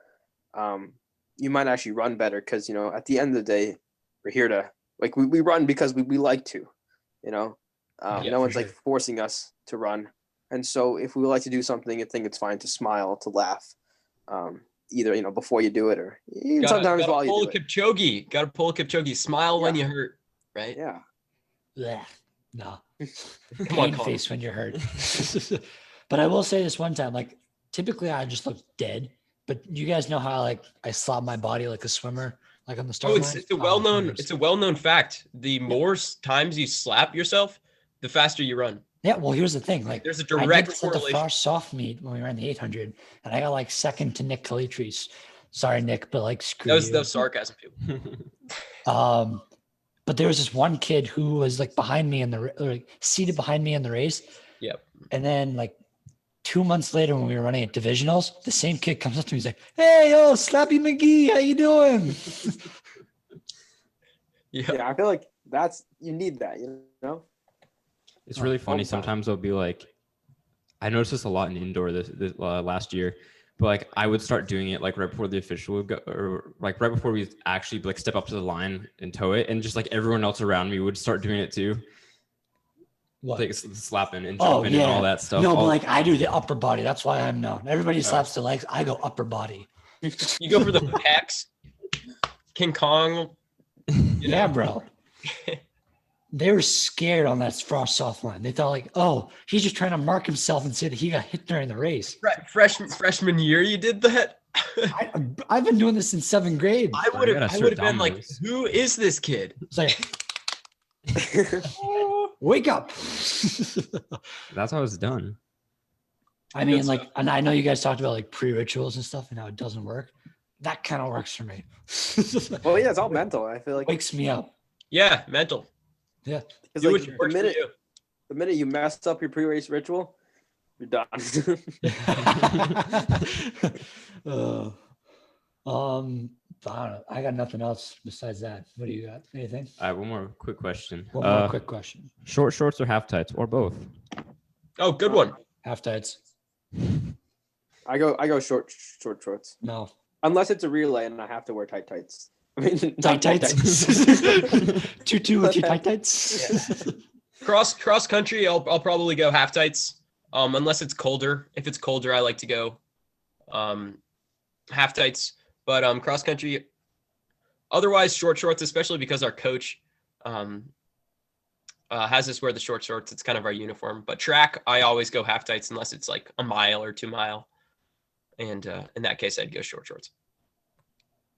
you might actually run better because at the end of the day, we're here to like we run because we like to, no one's like forcing us to run. And so if we like to do something, I think it's fine to smile, to laugh, either, before you do it or even sometimes while you do it. Got to pull a Kipchoge. Smile when you hurt, right? Yeah. Blech. No. Come on, face when you're hurt. But I will say this one time, like typically I just look dead, but you guys know how like I slap my body like a swimmer, like on the start line? It's a well-known fact. The more times you slap yourself, the faster you run. Yeah, well, here's the thing. Like, there's a direct correlation. correlation. The first soft meet when we ran the 800, and I got like second to Nick Calitris. Sorry, Nick, but like screw you. That was sarcasm, people. But there was this one kid who was like behind me seated behind me in the race. Yep. And then like 2 months later, when we were running at divisionals, the same kid comes up to me. He's like, "Hey, yo, Slappy McGee, how you doing?" Yeah, I feel like you need that, It's really funny. Sometimes they'll be like, I noticed this a lot in indoor this last year, but like I would start doing it like right before the official would go, or like right before we actually like step up to the line and tow it, and just like everyone else around me would start doing it too. What? Like slapping and jumping and all that stuff. No, but like I do the upper body. That's why I'm known. Everybody slaps their legs. I go upper body. You go for the pecs, King Kong. Yeah, bro. They were scared on that frost soft line. They thought like, oh, he's just trying to mark himself and say that he got hit during the race. Freshman year, you did that? I've been doing this since 7th grade. I would have been like, who is this kid? It's like, wake up. That's how it's done. I mean, like, and I know you guys talked about like pre-rituals and stuff and how it doesn't work. That kind of works for me. Well, yeah, it's all mental. I feel like Wakes me up. Yeah, mental. Yeah. it's Do like what works for you. the minute you mess up your pre-race ritual, you're done. I don't know. I got nothing else besides that. What do you got? Anything? All right, one more quick question. One more quick question. Short shorts or half tights or both? Oh, good one. Half tights. I go short shorts. No. Unless it's a relay and I have to wear tights. I mean, Tight tights. Tutu with your tight tights. Cross country, I'll probably go half tights. Unless it's colder. If it's colder, I like to go half tights. But cross country, otherwise short shorts, especially because our coach has us wear the short shorts. It's kind of our uniform. But track, I always go half tights unless it's like a mile or 2 mile. And in that case, I'd go short shorts.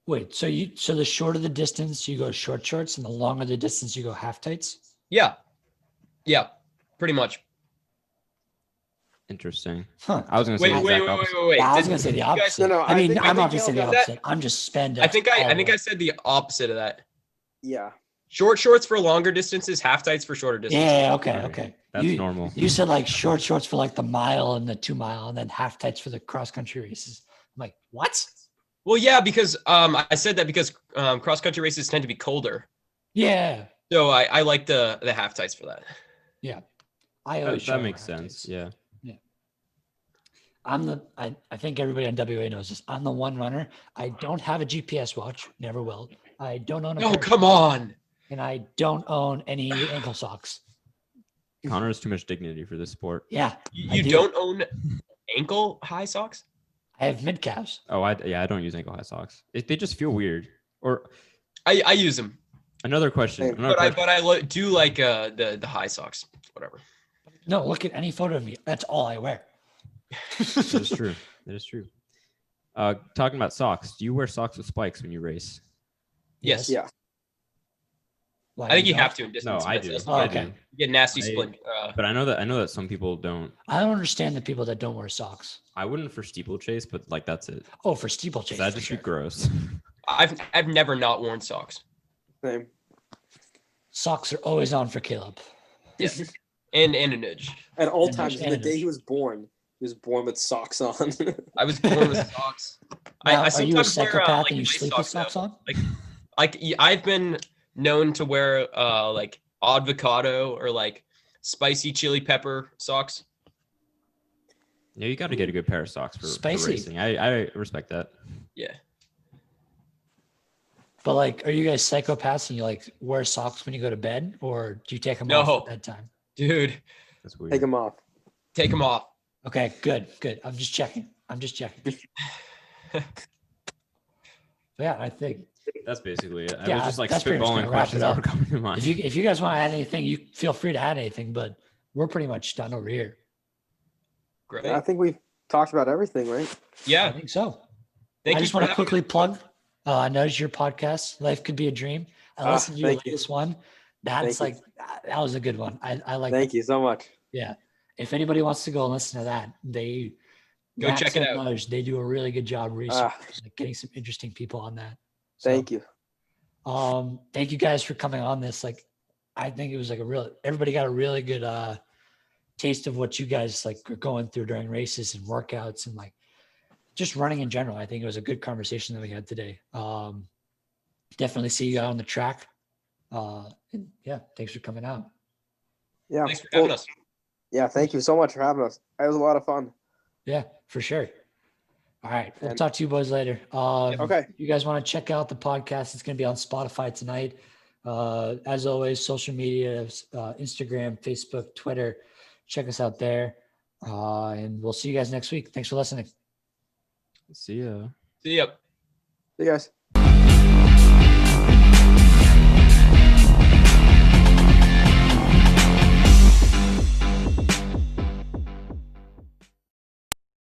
Wait, so the shorter the distance, you go short shorts, and the longer the distance, you go half tights? Yeah, pretty much. Interesting. Huh. I was gonna say Wait. Yeah, I was gonna say the opposite. No, I mean, I'm not think gonna say the I'll- opposite. I'm just spandex. I think I said the opposite of that. Yeah. Short shorts for longer distances, half tights for shorter distances. Yeah, okay, All right. okay. That's normal. You said like short shorts for like the mile and the 2 mile, and then half tights for the cross country races. I'm like, what? Well, yeah, because I said that because cross country races tend to be colder. Yeah. So I like the half tights for that. Yeah. I always That makes sense. Yeah. I think everybody on WA knows this. I'm the one runner. I don't have a GPS watch, never will. I don't own a Oh, pair of come shoes, on. and I don't own any ankle socks. Connor has too much dignity for this sport. Yeah. You don't own ankle high socks? I have mid calves. Oh, I don't use ankle high socks. They just feel weird. Or I use them, another question. Same. but I do like the high socks. Whatever. No, look at any photo of me. That's all I wear. That is true. That is true. Talking about socks, do you wear socks with spikes when you race? Yes. Yeah. Why, I think you don't? have to in distance. No, I do. Oh, I okay. do. You get nasty I- splint. But I know that some people don't. I don't understand the people that don't wear socks. I wouldn't for steeplechase, but like that's it. Oh, for steeplechase. That'd for just sure. be gross. I've never not worn socks. Same. Socks are always on for Caleb. Yeah. And Anuj. At all And times, there's the day Anuj. he was born with socks on. I was born with socks. Now, I are you a sometimes wear, psychopath like, and you nice sleep with socks, socks though. on? Like I've been known to wear like avocado or like spicy chili pepper socks. Yeah, you got to get a good pair of socks for Spicy. racing. I respect that. Yeah. But like, are you guys psychopaths and you like wear socks when you go to bed, or do you take them No. off at bedtime? Dude, That's weird. Take them off. take them off. Okay, good. I'm just checking. Yeah, I think That's basically it. I Yeah, was just like that's pretty much spitballing gonna wrap questions it that up. were coming to mind. if you guys want to add anything, you feel free to add anything. But we're pretty much done over here. Great. I think we've talked about everything, right? I Yeah. think so. Thank I you just for want to having quickly plug. I noticed your podcast, Life Could Be a Dream. I listened to your thank you. latest one. That's Thank like that was a good one. I like. Thank you so much. Yeah. If anybody wants to go and listen to that, Go Max check it and out. Anuj, they do a really good job researching, Ah. like, getting some interesting people on that. So, Thank you. Thank you guys for coming on this. Like, I think it was like everybody got a really good taste of what you guys like are going through during races and workouts and like just running in general. I think it was a good conversation that we had today. Definitely see you out on the track. And yeah, thanks for coming out. Yeah. Thanks for having us. Yeah. Thank you so much for having us. It was a lot of fun. Yeah, for sure. All right. We'll And- talk to you boys later. Okay. You guys want to check out the podcast? It's going to be on Spotify tonight. As always, social media, Instagram, Facebook, Twitter. Check us out there. And we'll see you guys next week. Thanks for listening. See ya. See ya. See you guys.